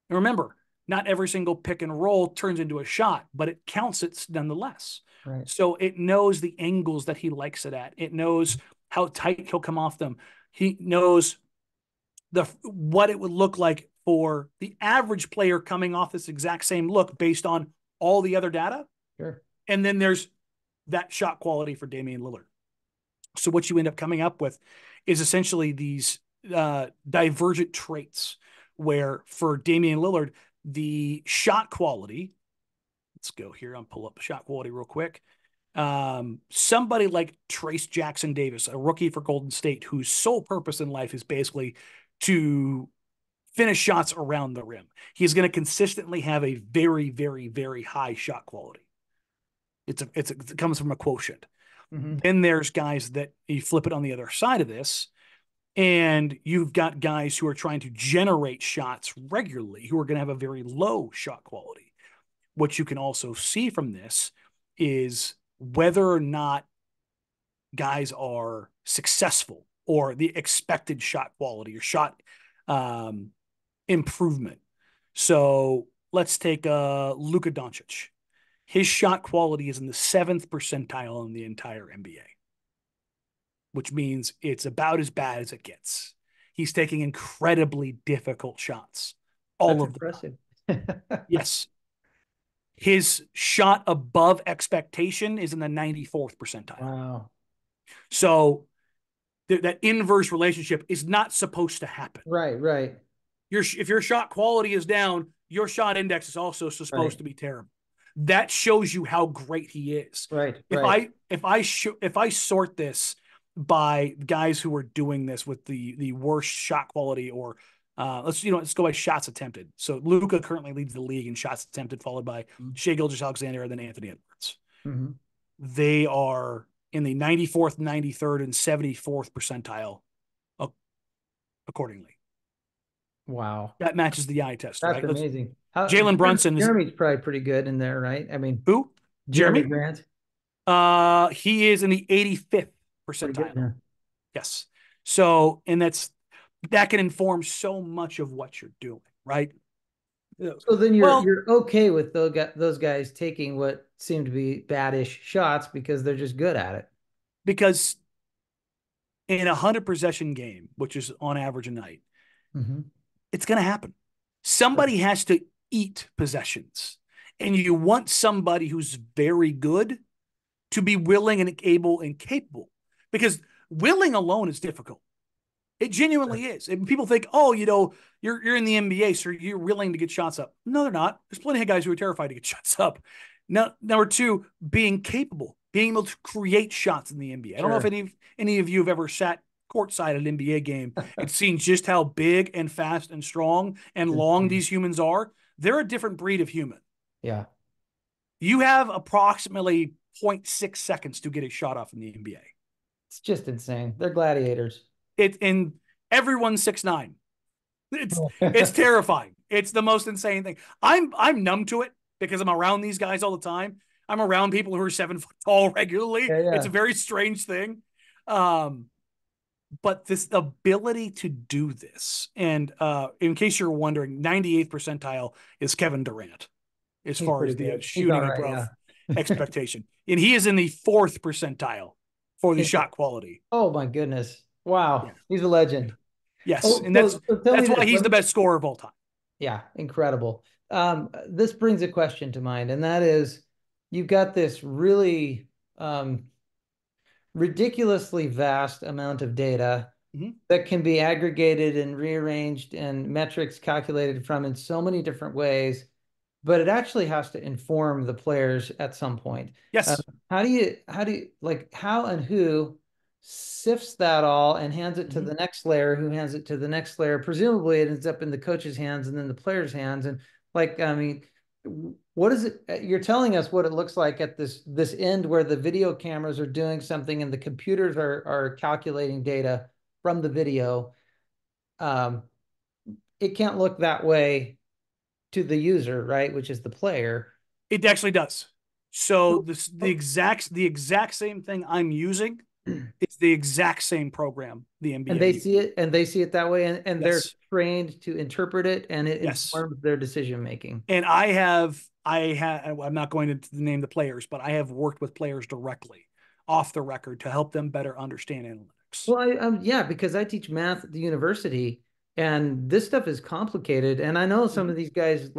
And remember, not every single pick and roll turns into a shot, but it counts it nonetheless. Right. So it knows the angles that he likes it at. It knows how tight he'll come off them. He knows what it would look like for the average player coming off this exact same look based on all the other data. Sure. And then there's that shot quality for Damian Lillard. So what you end up coming up with is essentially these divergent traits where for Damian Lillard, the shot quality, let's go here. I'll pull up the shot quality real quick. Somebody like Trace Jackson Davis, a rookie for Golden State, whose sole purpose in life is basically to finish shots around the rim. He's going to consistently have a very, very, very high shot quality. It comes from a quotient. Hmm. Then there's guys that you flip it on the other side of this, and you've got guys who are trying to generate shots regularly who are going to have a very low shot quality. What you can also see from this is whether or not guys are successful or the expected shot quality or shot um, improvement. So let's take Luka Doncic. His shot quality is in the 7th percentile in the entire NBA, which means it's about as bad as it gets. He's taking incredibly difficult shots all That's of the time. impressive. Yes. His shot above expectation is in the 94th percentile. Wow. So that inverse relationship is not supposed to happen. Right, right, If your shot quality is down, your shot index is also supposed right, to be terrible. That shows you how great he is. right, right. If I sort this by guys who are doing this with the worst shot quality, or let's go by shots attempted. So Luka currently leads the league in shots attempted, followed by Shea Gilgeous-Alexander and then Anthony Edwards. Mm-hmm. They are in the 94th, 93rd, and 74th percentile accordingly. Wow. That matches the eye test, That's right? Let's amazing. How Jalen Brunson is Jeremy's probably pretty good in there, right? I mean, who? Jeremy Jeremy? Grant, He is in the 85th pretty good. percentile. Yeah. Yes. So, and that can inform so much of what you're doing, right? So then you're Well, you're okay with those guys taking what seem to be badish shots because they're just good at it. because in a 100 possession game, which is on average a night, Mm-hmm. it's going to happen. Somebody has to eat possessions, and you want somebody who's very good to be willing and able and capable, because willing alone is difficult. It genuinely is. And people think, oh, you're in the NBA, so you're willing to get shots up. No, they're not. There's plenty of guys who are terrified to get shots up. Now, number two, being capable, being able to create shots in the NBA. I don't know if Sure. any of you have ever sat courtside at an NBA game and seen just how big and fast and strong and long these humans are. They're a different breed of human. Yeah. You have approximately zero point 0.6 seconds to get a shot off in the NBA. It's just insane. They're gladiators. And everyone's 6'9". It's terrifying. It's the most insane thing. I'm numb to it. because I'm around these guys all the time. I'm around people who are 7 foot tall regularly. Yeah, It's a yeah. very strange thing. Um, but this ability to do this, and in case you're wondering, 98th percentile is Kevin Durant as He's far pretty as the good. He's all shooting right, above yeah. expectation. And he is in the 4th percentile for the Inter- shot quality. Oh my goodness. Yeah. Wow. He's a legend. Yes. Oh, And so tell me that's why this. he's the best scorer of all time. Yeah, incredible. This brings a question to mind, and that is, you've got this really ridiculously vast amount of data Mm-hmm. that can be aggregated and rearranged and metrics calculated from in so many different ways, but it actually has to inform the players at some point. Um, Yes. how and who sifts that all and hands it to Mm-hmm. the next layer, who hands it to the next layer? Presumably, it ends up in the coach's hands and then the player's hands. And I mean, what is it? You're telling us what it looks like at this end where the video cameras are doing something and the computers are calculating data from the video. Um, it can't look that way to the user, right? Which is the player. It actually does. So this the exact same thing I'm using. It's the exact same program the And NBA they uses. see it and they see it that way, and they're Yes. trained to interpret it, and it Yes. informs their decision making. And I'm not going to name the players, but I have worked with players directly off the record to help them better understand analytics. Well, yeah, because I teach math at the university, and this stuff is complicated. And I know some of Mhm. these guys,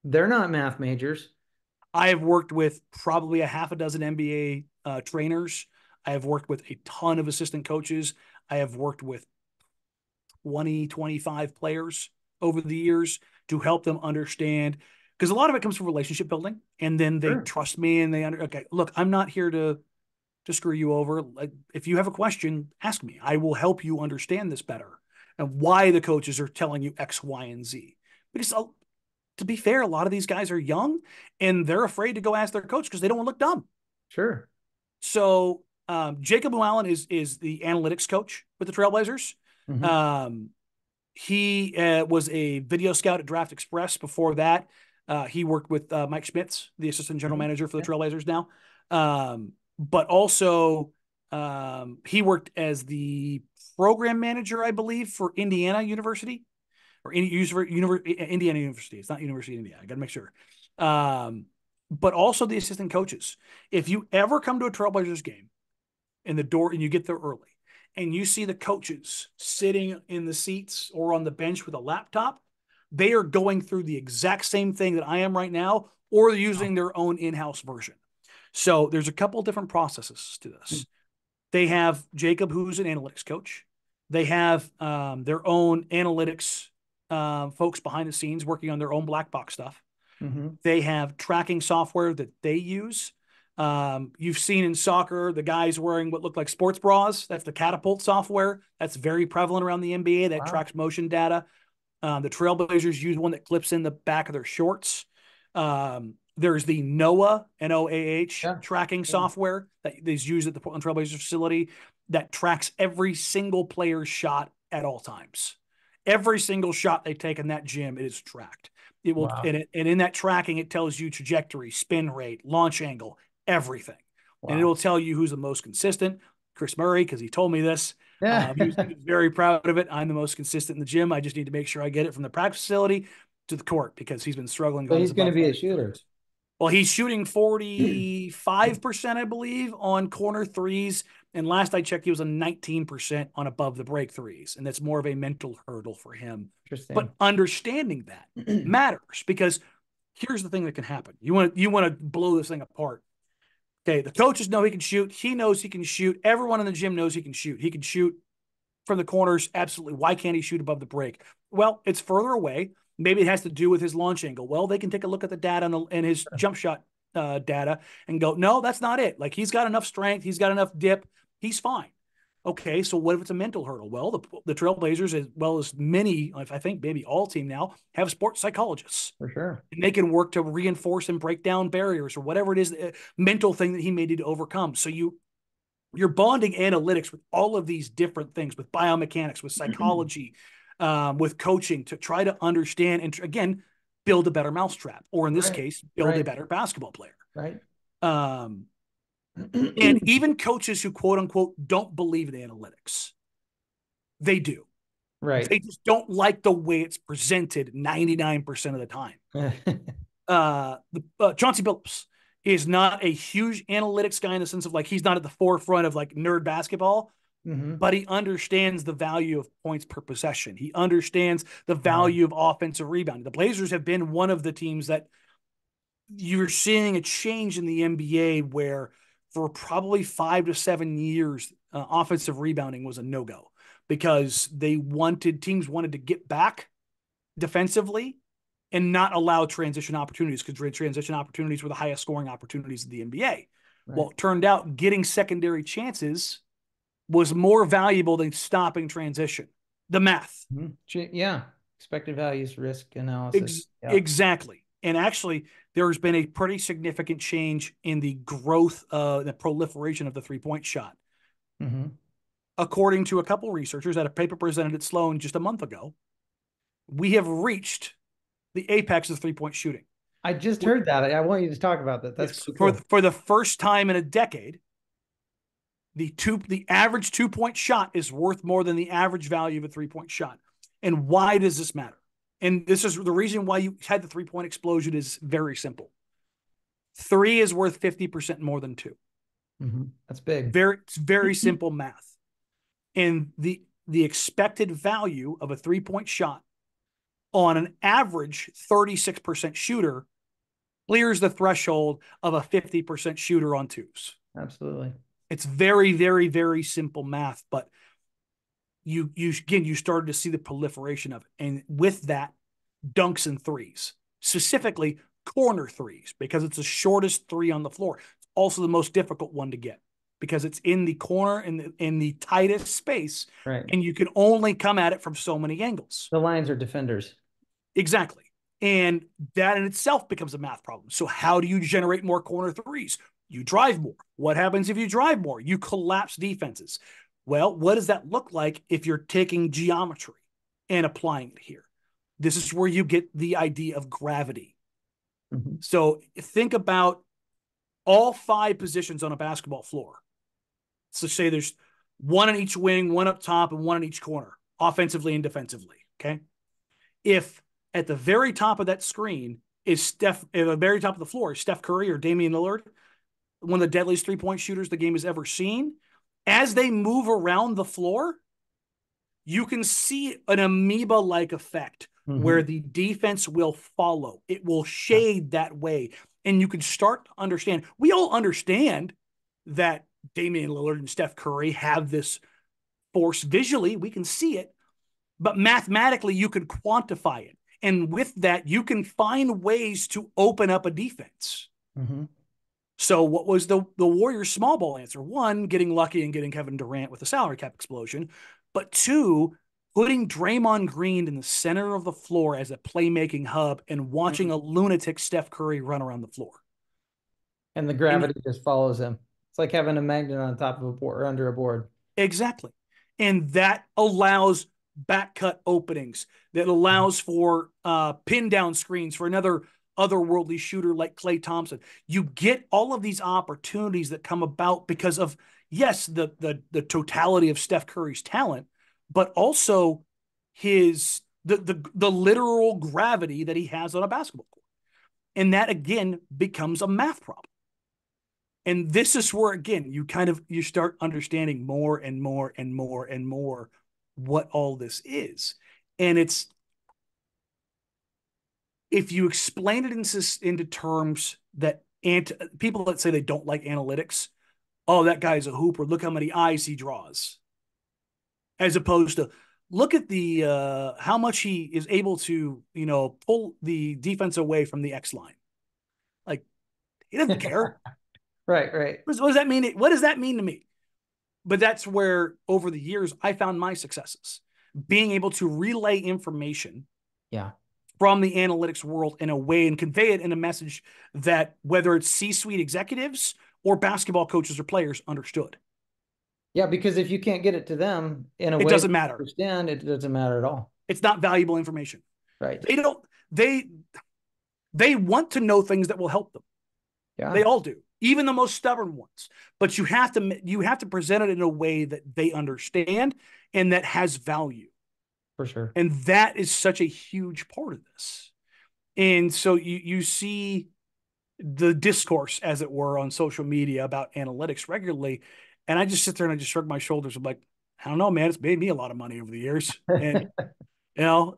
they're not math majors. I have worked with probably a half a dozen NBA trainers. I have worked with a ton of assistant coaches. I have worked with 20, 25 players over the years to help them understand, because a lot of it comes from relationship building. And then they Sure, trust me and okay, look, I'm not here to screw you over. Like, if you have a question, ask me. I will help you understand this better and why the coaches are telling you X, Y, and Z. Because to be fair, a lot of these guys are young and they're afraid to go ask their coach because they don't want to look dumb. sure. So Jacob Llewellyn is the analytics coach with the Trailblazers. Hmm. Um, he was a video scout at Draft Express. Before that, he worked with Mike Schmitz, the assistant general Hmm. manager for the Yeah. Trailblazers now. But also, he worked as the program manager, I believe, for Indiana University or Indiana University. It's not University of Indiana. I got to make sure. Um, but also the assistant coaches. If you ever come to a Trailblazers game in the door and you get there early and you see the coaches sitting in the seats or on the bench with a laptop, they are going through the exact same thing that I am right now, or they're using their own in-house version. So there's a couple of different processes to this. They have Jacob, who's an analytics coach. They have their own analytics folks behind the scenes working on their own black box stuff. Hmm. They have tracking software that they use. You've seen in soccer the guys wearing what look like sports bras. That's the Catapult software. That's very prevalent around the NBA that Wow. tracks motion data. The Trailblazers use one that clips in the back of their shorts. There's the NOAA, NOAH Yeah. tracking Yeah. software that is used at the Portland Trailblazers facility that tracks every single player's shot at all times. Every single shot they take in that gym, it is tracked. It will, Wow. and in that tracking, it tells you trajectory, spin rate, launch angle, everything, and it Wow. will tell you who's the most consistent. Chris Murray, because he told me this. Yeah. He was very proud of it. I'm the most consistent in the gym. I just need to make sure I get it from the practice facility to the court because he's been struggling So on his he's going to above be a market shooter. threes. Well, he's shooting 45%, I believe, on corner threes. And last I checked, he was a 19% on above the break threes. And that's more of a mental hurdle for him. But Interesting. understanding that matters, because here's the thing that can happen. You want to blow this thing apart. Okay, the coaches know he can shoot. He knows he can shoot. Everyone in the gym knows he can shoot. He can shoot from the corners. Absolutely. Why can't he shoot above the break? Well, it's further away. Maybe it has to do with his launch angle. Well, they can take a look at the data and his jump shot data and go, no, that's not it. Like, he's got enough strength. He's got enough dip. He's fine. Okay, so what if it's a mental hurdle? Well, the Trailblazers, as well as many, I think maybe all team now, have sports psychologists. For sure. And they can work to reinforce and break down barriers or whatever it is, mental thing that he may need to overcome. So you're bonding analytics with all of these different things, with biomechanics, with psychology, with coaching, to try to understand. And again, build a better mousetrap, or in this Right. case, build a Right. better basketball player. Right. Um, and even coaches who quote unquote don't believe in analytics, they do. Right. They just don't like the way it's presented 99% of the time. Chauncey Billups is not a huge analytics guy in the sense of like he's not at the forefront of like nerd basketball, Hmm. but he understands the value of points per possession. He understands the Right. value of offensive rebounding. The Blazers have been one of the teams that you're seeing a change in the NBA where for probably 5 to 7 years, offensive rebounding was a no go because teams wanted to get back defensively and not allow transition opportunities because transition opportunities were the highest scoring opportunities in the NBA. Right. Well, it turned out getting secondary chances was more valuable than stopping transition. The math. Mhm. Yeah. Expected values, risk analysis. Yep. Exactly. And actually, there's been a pretty significant change in the growth, the proliferation of the 3 point shot. Hmm. According to a couple researchers at a paper presented at Sloan just a month ago, we have reached the apex of 3 point shooting. I just heard that. I want you to talk about that. That's Yes, pretty for cool. for the first time in a decade, the average 2 point shot is worth more than the average value of a 3 point shot. And why does this matter? And this is the reason why you had the 3 point explosion is very simple. Three is worth 50% more than two. That's big. It's very simple math. And the expected value of a 3 point shot on an average 36% shooter clears the threshold of a 50% shooter on twos. Absolutely. It's very, very, very simple math, but you started to see the proliferation of it. And with that, dunks and threes, specifically corner threes, because it's the shortest three on the floor. It's also the most difficult one to get because it's in the corner in the tightest space, Right. and you can only come at it from so many angles. The Lions are defenders. Exactly. And that in itself becomes a math problem. So, how do you generate more corner threes? You drive more. What happens if you drive more? You collapse defenses. Well, what does that look like if you're taking geometry and applying it here? This is where you get the idea of gravity. Hmm. So, think about all five positions on a basketball floor. So, say there's one in each wing, one up top, and one in each corner, offensively and defensively. Okay. If at the very top of that screen is at the very top of the floor is Steph Curry or Damian Lillard, one of the deadliest 3 point shooters the game has ever seen, as they move around the floor, you can see an amoeba like effect where Hmm. the defense will follow. It will Yeah. shade that way. And you can start to understand. We all understand that Damian Lillard and Steph Curry have this force visually. We can see it, but mathematically, you can quantify it. And with that, you can find ways to open up a defense. Hmm. So, what was the Warriors' small ball answer? One, getting lucky and getting Kevin Durant with a salary cap explosion, but two, putting Draymond Green in the center of the floor as a playmaking hub and watching a lunatic Steph Curry run around the floor. And the And gravity just follows him. It's like having a magnet on top of a board or under a board. exactly. And that allows back cut openings, that allows for pin down screens for another otherworldly shooter like Klay Thompson. You get all of these opportunities that come about because of, yes, the totality of Steph Curry's talent, but also the literal gravity that he has on a basketball court. And that again becomes a math problem. And this is where again you start understanding more and more and more and more what all this is. And it's if you explain it into terms that people that say they don't like analytics, oh, that guy's a hooper, look how many eyes he draws, as opposed to look at the how much he is able to pull the defense away from the X line. Like, he doesn't care. Right, right. What does that mean? What does that mean to me? But that's where over the years I found my successes, being able to relay information Yeah. from the analytics world in a way and convey it in a message that whether it's C-suite executives or basketball coaches or players understood. Yeah, because if you can't get it to them in a It way that doesn't they matter. understand, it doesn't matter at all. It's not valuable information. Right. They don't they They want to know things that will help them. They Yeah, all do, even the most stubborn ones. But you have to present it in a way that they understand and that has value. for sure. And that is such a huge part of this. And so you see the discourse, as it were, on social media about analytics regularly. And I just sit there and I just shrug my shoulders. I'm like, I don't know, man. It's made me a lot of money over the years. And, you know,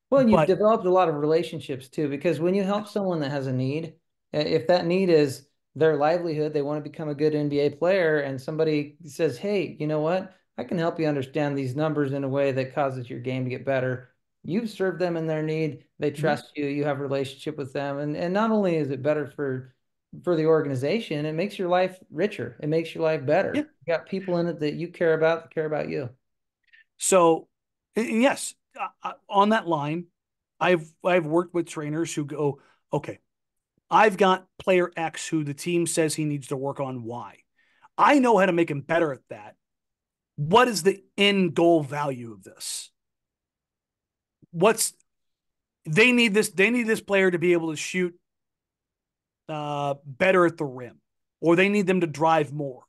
Well, and you've but developed a lot of relationships too, because when you help someone that has a need, if that need is their livelihood, they want to become a good NBA player, and somebody says, "Hey, you know what? I can help you understand these numbers in a way that causes your game to get better." You've served them in their need. They mhm, trust you. You have a relationship with them, and not only is it better for the organization, it makes your life richer. It makes your life yeah. better. You got people in it that you care about that care about you. So, and yes, on that line, I've worked with trainers who go, okay, I've got player X who the team says he needs to work on Y. I know how to make him better at that. What is the end goal value of this? What's they need this player to be able to shoot better at the rim, or they need them to drive more,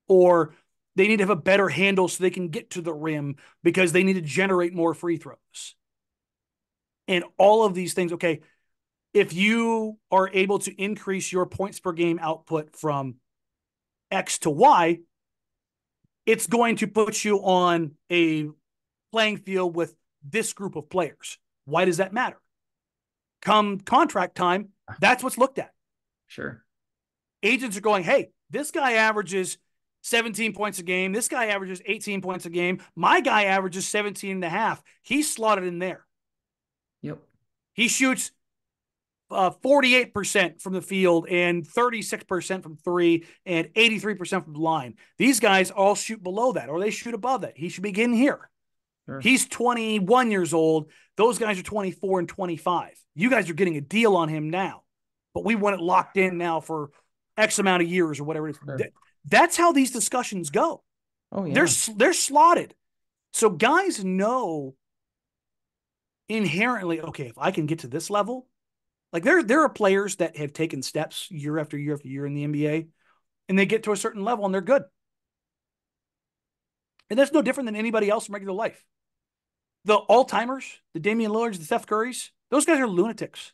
or they need to have a better handle so they can get to the rim because they need to generate more free throws. And all of these things, okay, if you are able to increase your points per game output from X to Y, it's going to put you on a playing field with this group of players. Why does that matter? Come contract time, that's what's looked at. Sure. Agents are going, hey, this guy averages 17 points a game. This guy averages 18 points a game. My guy averages 17 and a half. He's slotted in there. Yep. He shoots 48% from the field and 36% from three and 83% from the line. These guys all shoot below that or they shoot above that. He should be getting here. Sure. He's 21 years old. Those guys are 24 and 25. You guys are getting a deal on him now, but we want it locked in now for X amount of years or whatever it is. Sure. That's how these discussions go. Oh They're yeah. they're slotted. So guys know inherently, okay, if I can get to this level, like there are players that have taken steps year after year after year in the NBA, and they get to a certain level and they're good. And that's no different than anybody else in regular life. The all timers, the Damian Lillards, the Steph Currys, those guys are lunatics.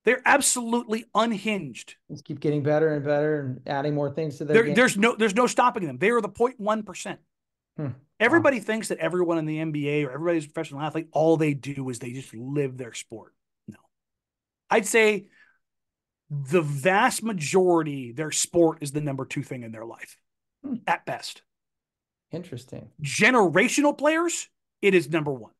They're absolutely unhinged. Just keep getting better and better and adding more things to their There, game. there's no stopping them. They are the 0.1%. Hmm. Wow. Everybody thinks that everyone in the NBA or everybody's a professional athlete, all they do is they just live their sport. No. I'd say the vast majority, their sport is the number two thing in their life, Hmm. at best. Interesting. Generational players, it is number one.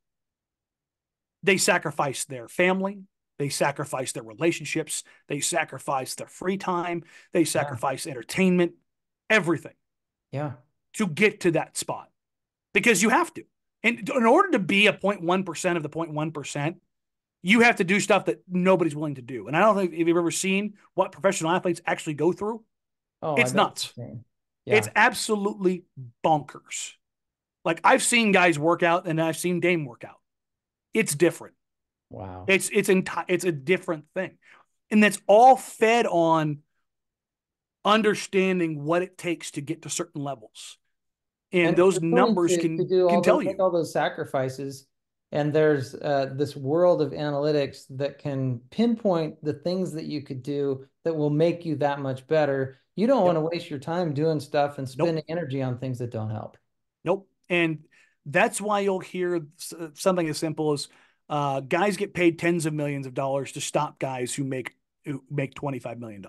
They sacrifice their family, they sacrifice their relationships, they sacrifice their free time, they Yeah. sacrifice entertainment, everything Yeah. to get to that spot because you have to. And in order to be a 0.1% of the 0.1%, you have to do stuff that nobody's willing to do. And I don't think if you've ever seen what professional athletes actually go through, Oh, I it's bet it's nuts. insane. It's Yeah. absolutely bonkers. Like I've seen guys work out and I've seen Dame work out. It's different. Wow. It's a different thing. And that's all fed on understanding what it takes to get to certain levels. And And if those you're willing numbers to can do can all those, tell make you. all those sacrifices, and there's this world of analytics that can pinpoint the things that you could do that will make you that much better. You don't want Yep. to waste your time doing stuff and Nope. spending energy on things that don't help. Nope. And that's why you'll hear something as simple as guys get paid tens of millions of dollars to stop guys who make $25 million.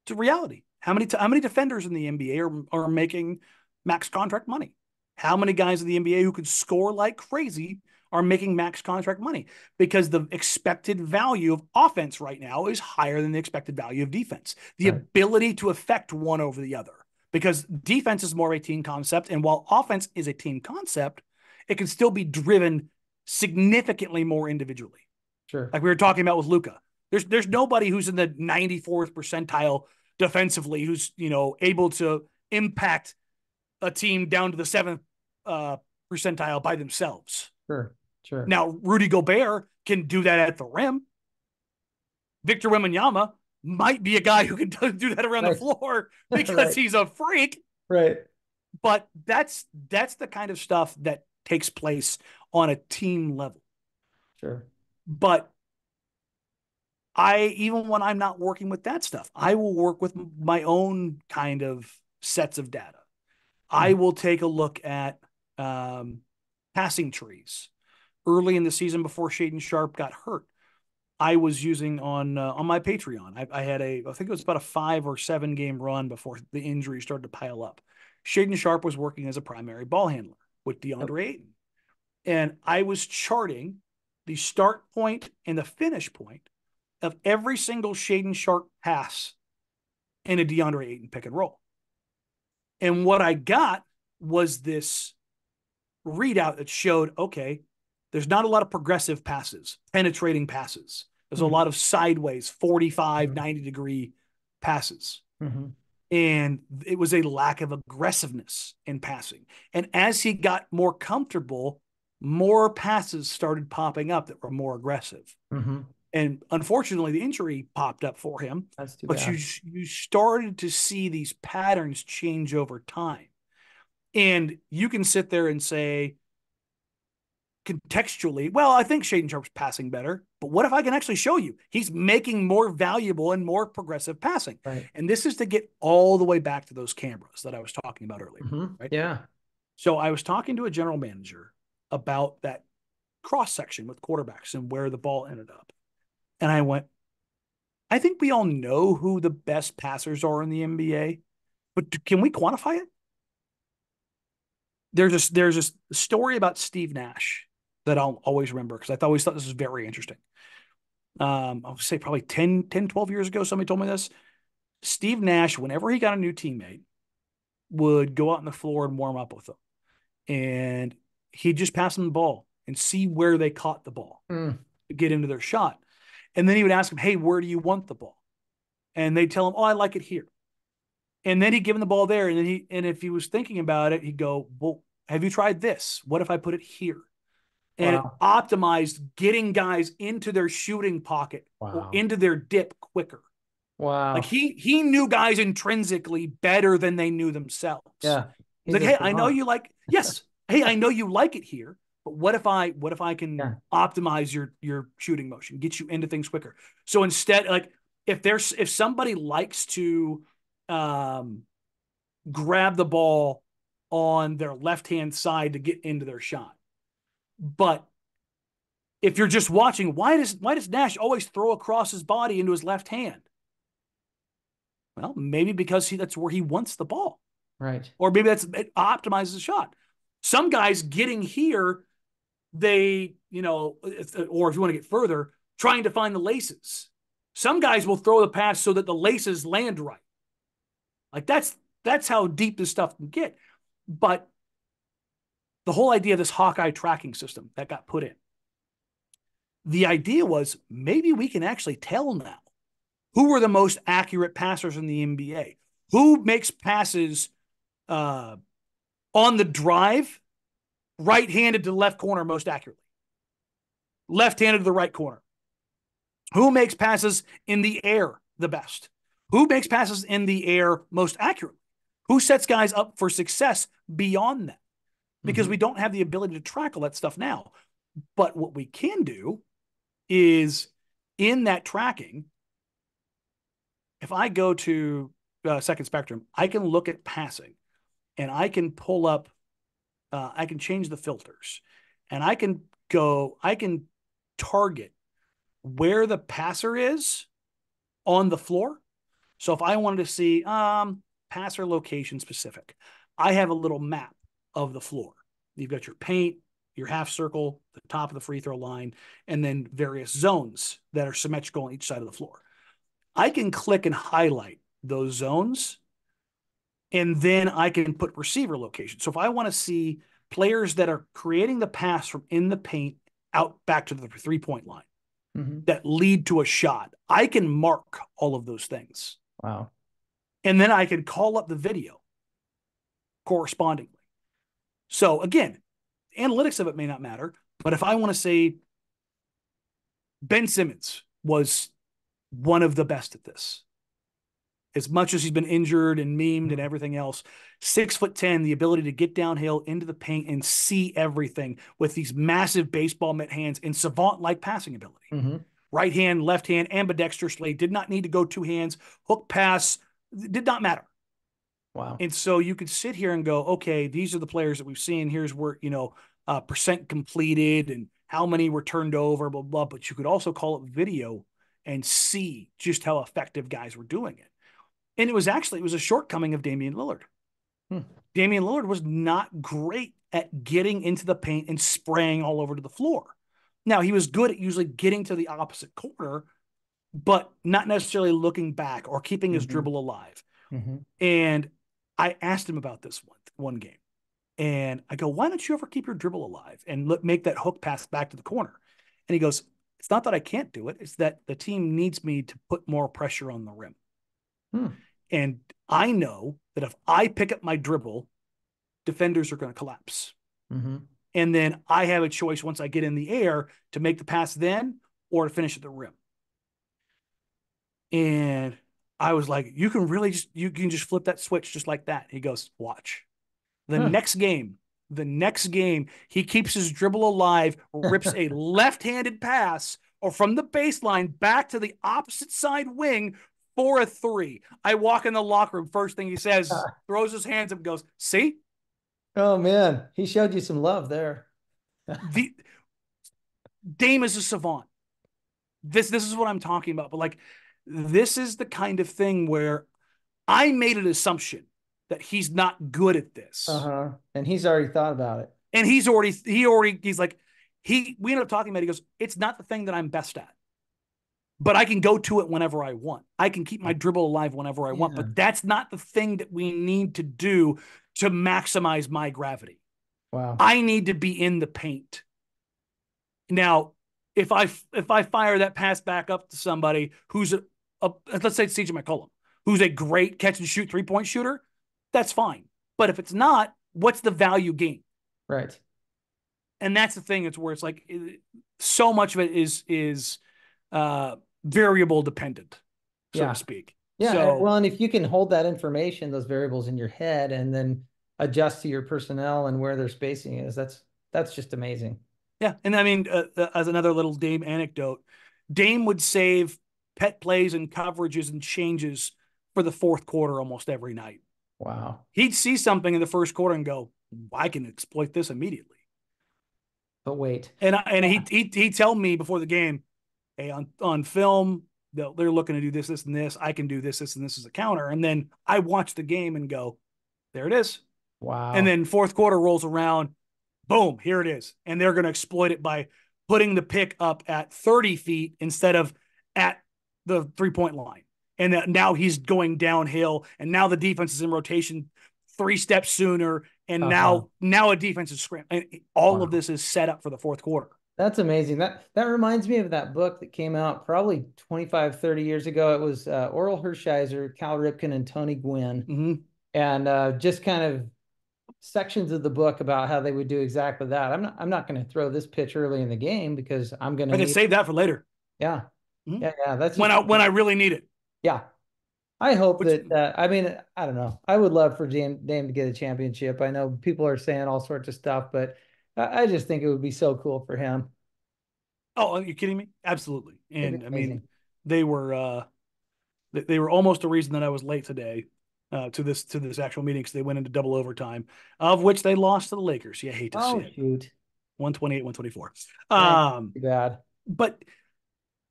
It's a reality. How many defenders in the NBA are making max contract money? How many guys in the NBA who could score like crazy are making max contract money? Because the expected value of offense right now is higher than the expected value of defense. The Right. ability to affect one over the other. Because defense is more of a team concept, and while offense is a team concept, it can still be driven significantly more individually. Sure. Like we were talking about with Luka. There's nobody who's in the 94th percentile defensively who's able to impact a team down to the seventh uh, percentile by themselves. Sure. Sure. Now, Rudy Gobert can do that at the rim. Victor Wembanyama might be a guy who can do that around the Right. floor because Right. he's a freak. Right. But that's the kind of stuff that takes place on a team level. Sure. But even when I'm not working with that stuff, I will work with my own kind of sets of data. I Mhm. will take a look at um, passing trees early in the season before Shaden Sharp got hurt. I was using on my Patreon. I had I think it was about a 5 or 7 game run before the injuries started to pile up. Shaden Sharp was working as a primary ball handler with Yep. DeAndre Ayton, and I was charting the start point and the finish point of every single Shaden Sharp pass in a DeAndre Ayton pick and roll. And what I got was this readout that showed, okay, there's not a lot of progressive passes, penetrating passes. There's a Mhm. lot of sideways, 45, Mhm. 90-degree passes. Mhm. And it was a lack of aggressiveness in passing. And as he got more comfortable, more passes started popping up that were more aggressive. Mhm. And unfortunately, the injury popped up for him. That's too But bad. you started to see these patterns change over time. And you can sit there and say, contextually, well, I think Shaden Sharp's passing better, but what if I can actually show you he's making more valuable and more progressive passing? Right. And this is to get all the way back to those cameras that I was talking about earlier, right? Yeah. So I was talking to a general manager about that cross section with quarterbacks and where the ball ended up. And I went, I think we all know who the best passers are in the NBA, but can we quantify it? There's a story about Steve Nash that I'll always remember because always thought this was very interesting. I would say probably 12 years ago, somebody told me this. Steve Nash, whenever he got a new teammate, would go out on the floor and warm up with them. And he'd just pass them the ball and see where they caught the ball Mm. to get into their shot. And then he would ask them, hey, where do you want the ball? And they'd tell him, oh, I like it here. And then he'd give him the ball there. And if he was thinking about it, he'd go, well, have you tried this? What if I put it here? And it Wow. optimized getting guys into their shooting pocket or Wow. into their dip quicker. Like Wow. he knew guys intrinsically better than they knew themselves. Yeah. He's He's like, a hey, I know savant. you like yes. Hey, I know you like it here, but what if I can Yeah. optimize your shooting motion, get you into things quicker? So instead, like if somebody likes to um, grab the ball on their left hand side to get into their shot, but if you're just watching, why does Nash always throw across his body into his left hand? Well, maybe because that's where he wants the ball. Right. Or maybe it optimizes the shot. Some guys getting here, or if you want to get further, trying to find the laces. Some guys will throw the pass so that the laces land right. Like that's how deep this stuff can get. But the whole idea of this Hawkeye tracking system that got put in, the idea was maybe we can actually tell now who were the most accurate passers in the NBA, who makes passes uh, on the drive right-handed to the left corner most accurately, left-handed to the right corner. Who makes passes in the air the best? Who makes passes in the air most accurately? Who sets guys up for success beyond that? Because Mm-hmm. we don't have the ability to track all that stuff now. But what we can do is in that tracking, if I go to Second Spectrum, I can look at passing and I can pull up, I can change the filters and I can target where the passer is on the floor. So if I wanted to see passer location specific, I have a little map of the floor. You've got your paint, your half circle, the top of the free throw line, and then various zones that are symmetrical on each side of the floor. I can click and highlight those zones, and then I can put receiver location. So if I want to see players that are creating the pass from in the paint out back to the 3 point line, Mm-hmm. that lead to a shot. I can mark all of those things. Wow. And then I can call up the video correspondingly. So again, analytics of it may not matter, But if I want to say Ben Simmons was one of the best at this, as much as he's been injured and memed and everything else, 6'10", the ability to get downhill into the paint and see everything with these massive baseball mitt hands and savant-like passing ability. Mm-hmm. Right hand, left hand, ambidextrously, did not need to go two hands, hook pass, did not matter. Wow. And so you could sit here and go, okay, these are the players that we've seen. Here's where, percent completed and how many were turned over, blah, blah. But you could also call it video and see just how effective guys were doing it. And it was a shortcoming of Damian Lillard. Hmm. Damian Lillard was not great at getting into the paint and spraying all over to the floor. Now, he was good at usually getting to the opposite corner, but not necessarily looking back or keeping his Mm-hmm. dribble alive. Mm-hmm. And I asked him about this one game. And I go, why don't you ever keep your dribble alive and make that hook pass back to the corner? And he goes, it's not that I can't do it. It's that the team needs me to put more pressure on the rim. Hmm. And I know that if I pick up my dribble, defenders are going to collapse. Mm-hmm. And then I have a choice once I get in the air to make the pass then or to finish at the rim. And I was like, you can just flip that switch just like that. He goes, watch. The Huh. next game, the next game, he keeps his dribble alive, rips a left-handed pass or from the baseline back to the opposite side wing for a three. I walk in the locker room. First thing he says, throws his hands up, and goes, "See, Oh man, he showed you some love there. the Dame is a savant. This is what I'm talking about. But like, this is the kind of thing where I made an assumption that he's not good at this, Uh-huh. And he's already thought about it. and he's like we ended up talking about it. He goes, it's not the thing that I'm best at, but I can go to it whenever I want. I can keep my dribble alive whenever I want, Yeah. but that's not the thing that we need to do to maximize my gravity. Wow. I need to be in the paint. Now, if I fire that pass back up to somebody who's let's say it's CJ McCollum, who's a great catch and shoot 3-point shooter, that's fine. But if it's not, what's the value gain? Right. And that's the thing. It's where it's like so much of it is uh, variable dependent, so to Yeah. speak. Yeah. So Well, and if you can hold that information, those variables in your head, and then adjust to your personnel and where their spacing is, that's just amazing. yeah, and I mean, as another little Dame anecdote, Dame would save pet plays and coverages and changes for the fourth quarter almost every night. Wow. He'd see something in the first quarter and go, I can exploit this immediately. But wait. And Yeah. he'd tell me before the game, hey, on film, they're looking to do this, and this. I can do this, and this as a counter. And then I watch the game and go, there it is. And Wow. then fourth quarter rolls around, boom, here it is. And they're going to exploit it by putting the pick up at 30 feet instead of at the 3-point line. And that now he's going downhill, and now the defense is in rotation 3 steps sooner, and Uh-huh. now a defense is scrambling. All of Wow. this is set up for the fourth quarter. That's amazing. That reminds me of that book that came out probably 25, 30 years ago. It was Oral Hershiser, Cal Ripken, and Tony Gwynn. Mm-hmm. And just kind of sections of the book about how they would do exactly that. I'm not going to throw this pitch early in the game because I'm going to I can need, save that for later. yeah. Mm-hmm. Yeah. That's When just, I really need it. yeah. I hope Which that, I mean, I don't know. I would love for Dame to get a championship. I know people are saying all sorts of stuff, but I just think it would be so cool for him. Oh, are you kidding me? Absolutely. It'd And I be mean, amazing. they were they were almost the reason that I was late today to this actual meeting because they went into double overtime, of which they lost to the Lakers. You hate to see Oh, it, shoot. 128, 124. Yeah, too bad. But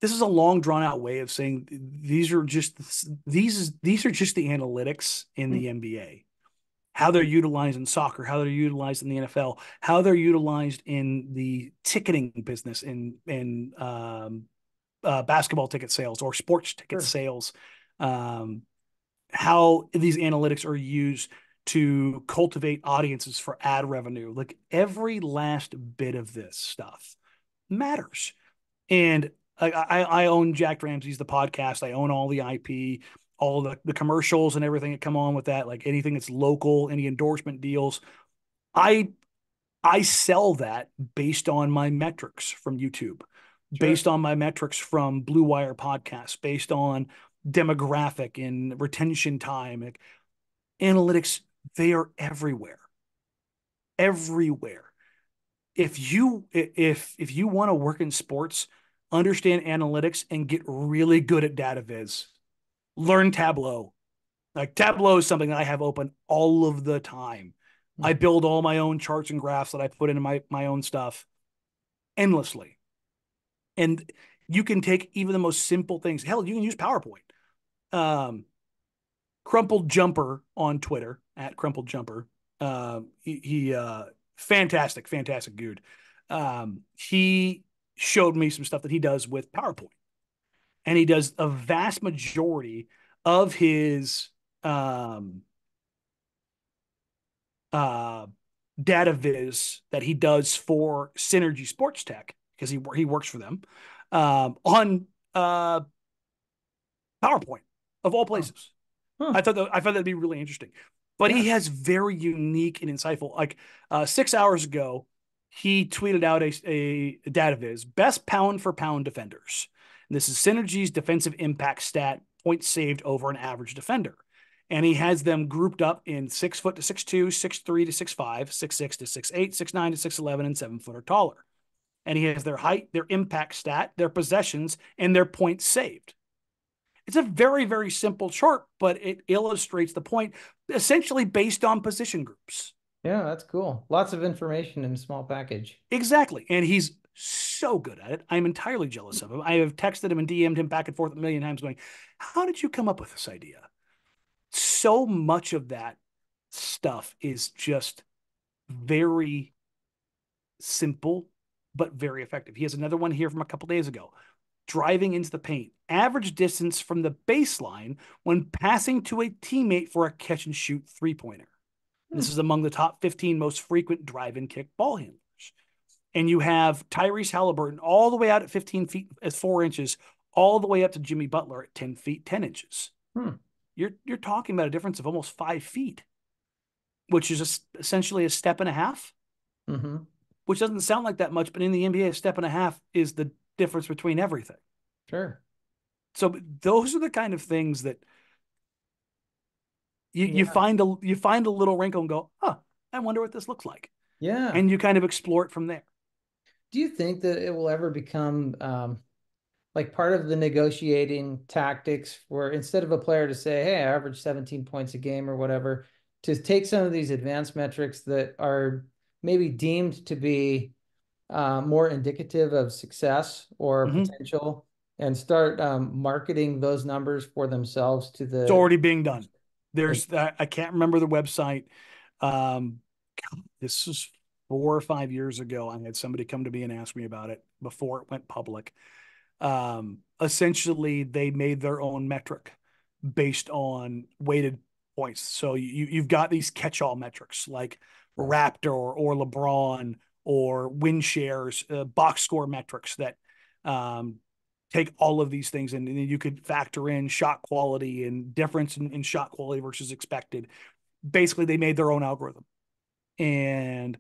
this is a long drawn out way of saying these are just the analytics in Hmm. the NBA, how they're utilized in soccer, how they're utilized in the NFL, how they're utilized in the ticketing business in basketball ticket sales or sports ticket Sure. sales, um, how these analytics are used to cultivate audiences for ad revenue. Like every last bit of this stuff matters. And I own Jack Ramsey's the podcast. I own all the IP, all the commercials and everything that come on with that. Like anything that's local, any endorsement deals. I I sell that based on my metrics from YouTube, Sure. based on my metrics from Blue Wire podcasts, based on demographic and retention time. Like, analytics, they are everywhere. Everywhere. If you want to work in sports, understand analytics and get really good at data viz. Learn Tableau. Like, Tableau is something that I have open all of the time. I Mhm. build all my own charts and graphs that I put into my own stuff endlessly. And you can take even the most simple things. Hell, you can use PowerPoint. Um, Crumpled Jumper on Twitter at Crumpled Jumper. He fantastic, fantastic dude. He showed me some stuff that he does with PowerPoint, and he does a vast majority of his um, uh, data viz that he does for Synergy Sports Tech, because he works for them, on PowerPoint of all Oh. places. Huh. I thought that'd be really interesting. But Yeah. he has very unique and insightful. Like, 6 hours ago, he tweeted out a data viz best pound for pound defenders. And this is Synergy's defensive impact stat, points saved over an average defender. And he has them grouped up in 6 foot to 6'2", 6'3" to 6'5", 6'6" to 6'8", 6'9" to 6'11", and 7 foot or taller. And he has their height, their impact stat, their possessions, and their points saved. It's a very, very simple chart, but it illustrates the point essentially based on position groups. Yeah, that's cool. Lots of information in a small package. Exactly. And he's so good at it. I'm entirely jealous of him. I have texted him and DM'd him back and forth a million times going, how did you come up with this idea? So much of that stuff is just very simple, but very effective. He has another one here from a couple days ago. Driving into the paint, average distance from the baseline when passing to a teammate for a catch and shoot 3-pointer. Hmm. This is among the top 15 most frequent drive and kick ball handlers. And you have Tyrese Halliburton all the way out at 15 feet at 4 inches, all the way up to Jimmy Butler at 10 feet, 10 inches. Hmm. You're talking about a difference of almost 5 feet, which is essentially a step and a half, Mm-hmm. which doesn't sound like that much, but in the NBA, a step and a half is the difference between everything. Sure. So those are the kind of things that Yeah. you find a little wrinkle and go, huh, I wonder what this looks like. Yeah. And you kind of explore it from there. Do you think that it will ever become like part of the negotiating tactics for instead of a player to say, hey, I average 17 points a game or whatever, to take some of these advanced metrics that are maybe deemed to be more indicative of success or Mm-hmm. potential and start marketing those numbers for themselves to It's the already being done. like, There's I can't remember the website. Um, this was 4 or 5 years ago. I had somebody come to me and ask me about it before it went public. Essentially, they made their own metric based on weighted points. So you've got these catch-all metrics like right. Raptor or LeBron or win shares, box score metrics that um, take all of these things, and then you could factor in shot quality and difference in shot quality versus expected. Basically, they made their own algorithm, and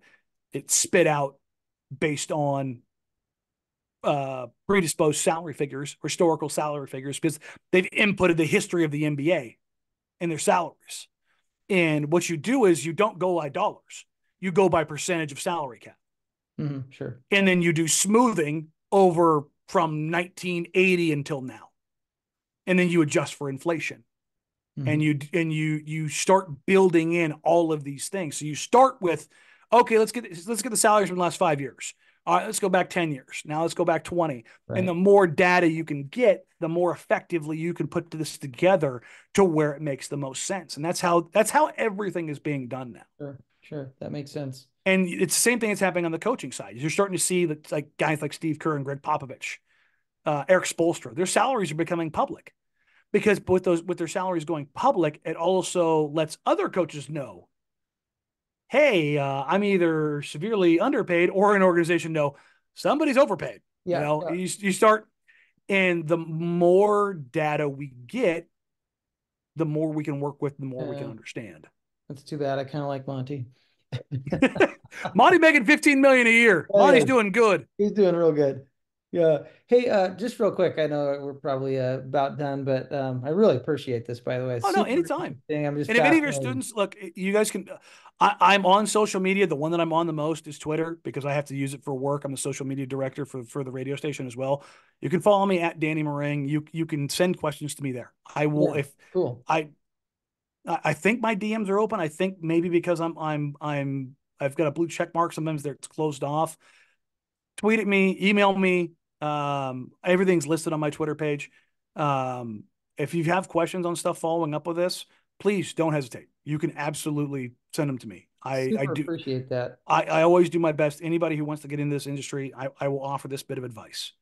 it spit out based on predisposed salary figures, historical salary figures, because they've inputted the history of the NBA in their salaries. And what you do is you don't go by dollars, you go by percentage of salary cap. Mhm, sure. And then you do smoothing over from 1980 until now. And then you adjust for inflation. And Mhm. you start building in all of these things. So you start with, okay, let's get the salaries from the last 5 years. All right, let's go back 10 years. Now let's go back 20. And the Right. more data you can get, the more effectively you can put this together to where it makes the most sense. And that's how everything is being done now. Sure. Sure. That makes sense. And it's the same thing that's happening on the coaching side. You're starting to see that, like, guys like Steve Kerr and Greg Popovich, Eric Spoelstra, their salaries are becoming public, because with their salaries going public, it also lets other coaches know, hey, I'm either severely underpaid or an organization know somebody's overpaid. Yeah. Yeah. You start, and the more data we get, the more we can work with, the more we can Uh, understand. that's too bad. I kind of like Monty. Monty making 15 million a year. Monty's Hey, doing good. he's doing real good. Yeah. Hey, just real quick, I know we're probably about done, but I really appreciate this, by the way. It's Oh no, super anytime. interesting. I'm just And if any of your fascinated. students look, you guys can. I'm on social media. The one that I'm on the most is Twitter because I have to use it for work. I'm the social media director for the radio station as well. You can follow me at Danny Marang. You can send questions to me there. I will Yeah, if cool. I I think my DMs are open. I think maybe because I've got a blue check mark. Sometimes it's closed off. Tweet at me, email me. Everything's listed on my Twitter page. Um, if you have questions on stuff following up with this, please don't hesitate. You can absolutely send them to me. I Super do. appreciate that. I always do my best. Anybody who wants to get into this industry, I will offer this bit of advice.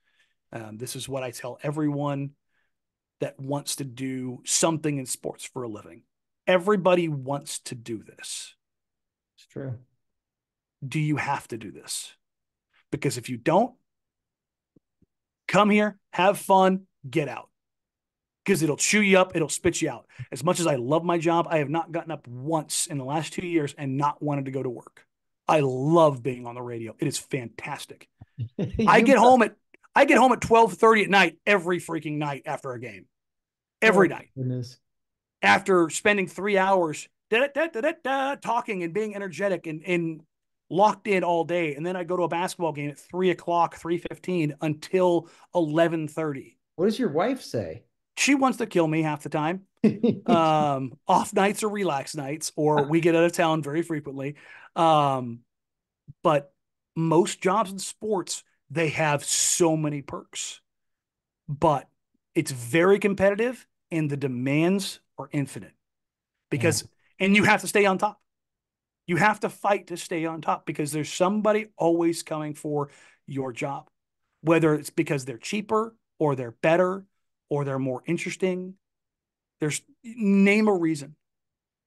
This is what I tell everyone that wants to do something in sports for a living. Everybody wants to do this. It's true. Do you have to do this? Because if you don't, come here, have fun, get out. Because it'll chew you up, it'll spit you out. As much as I love my job, I have not gotten up once in the last 2 years and not wanted to go to work. I love being on the radio. It is fantastic. I You, get home at I get home at 12:30 at night every freaking night after a game. oh Every night. goodness. After spending 3 hours talking and being energetic and locked in all day. And then I go to a basketball game at 3 o'clock, 3:15 until 11:30. What does your wife say? She wants to kill me half the time. Off nights or relax nights, or we get out of town very frequently. Um, but most jobs in sports, they have so many perks, but it's very competitive and the demands are infinite Yeah. because, and you have to stay on top. You have to fight to stay on top because there's somebody always coming for your job, whether it's because they're cheaper or they're better or they're more interesting. There's name a reason.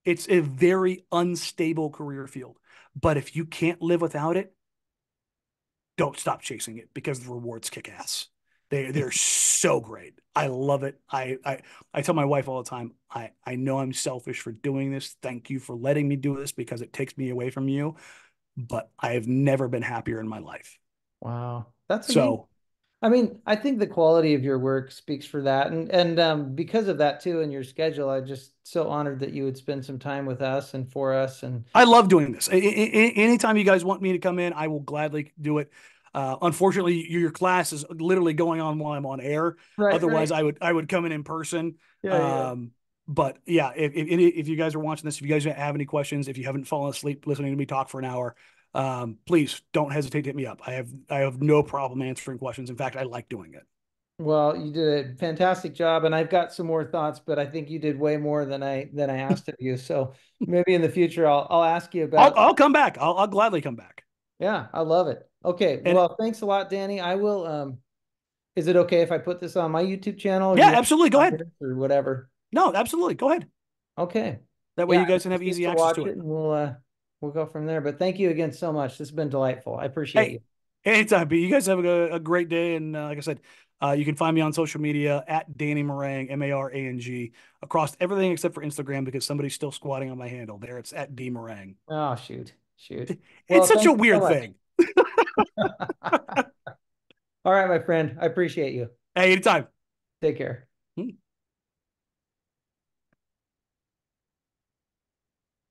It's a very unstable career field. But if you can't live without it, don't stop chasing it because the rewards kick ass. They're so great. I love it. I tell my wife all the time, I know I'm selfish for doing this. Thank you for letting me do this because it takes me away from you. But I have never been happier in my life. Wow. That's amazing. So I mean, I think the quality of your work speaks for that. And because of that too, in your schedule, I'm just so honored that you would spend some time with us and for us. And I love doing this. Anytime you guys want me to come in, I will gladly do it. Unfortunately, your class is literally going on while I'm on air. right, Otherwise, right. I would come in person. Yeah, yeah. Um, but yeah, if you guys are watching this, if you guys have any questions, if you haven't fallen asleep listening to me talk for an hour, please don't hesitate to hit me up. I have no problem answering questions. In fact, I like doing it. Well, you did a fantastic job, and I've got some more thoughts, but I think you did way more than I asked of you. So maybe in the future I'll ask you about. I'll come back. I'll gladly come back. Yeah, I love it. Okay, And well, thanks a lot, Danny. I will is it okay if I put this on my YouTube channel or do yeah, you want absolutely. Go on ahead. yours or whatever? No, absolutely. Go ahead. Okay. That way Yeah, you guys can have just easy to access watch to it it. and we'll go from there. But thank you again so much. This has been delightful. I appreciate Hey, you. anytime, B. You guys have a great day. And like I said, you can find me on social media at Danny Marang, Marang, across everything except for Instagram because somebody's still squatting on my handle. There, it's at D Marang. Oh, shoot. Shoot. It's Well, such thank a you so weird much. thing. All right, my friend. I appreciate you. Hey, anytime. Take care.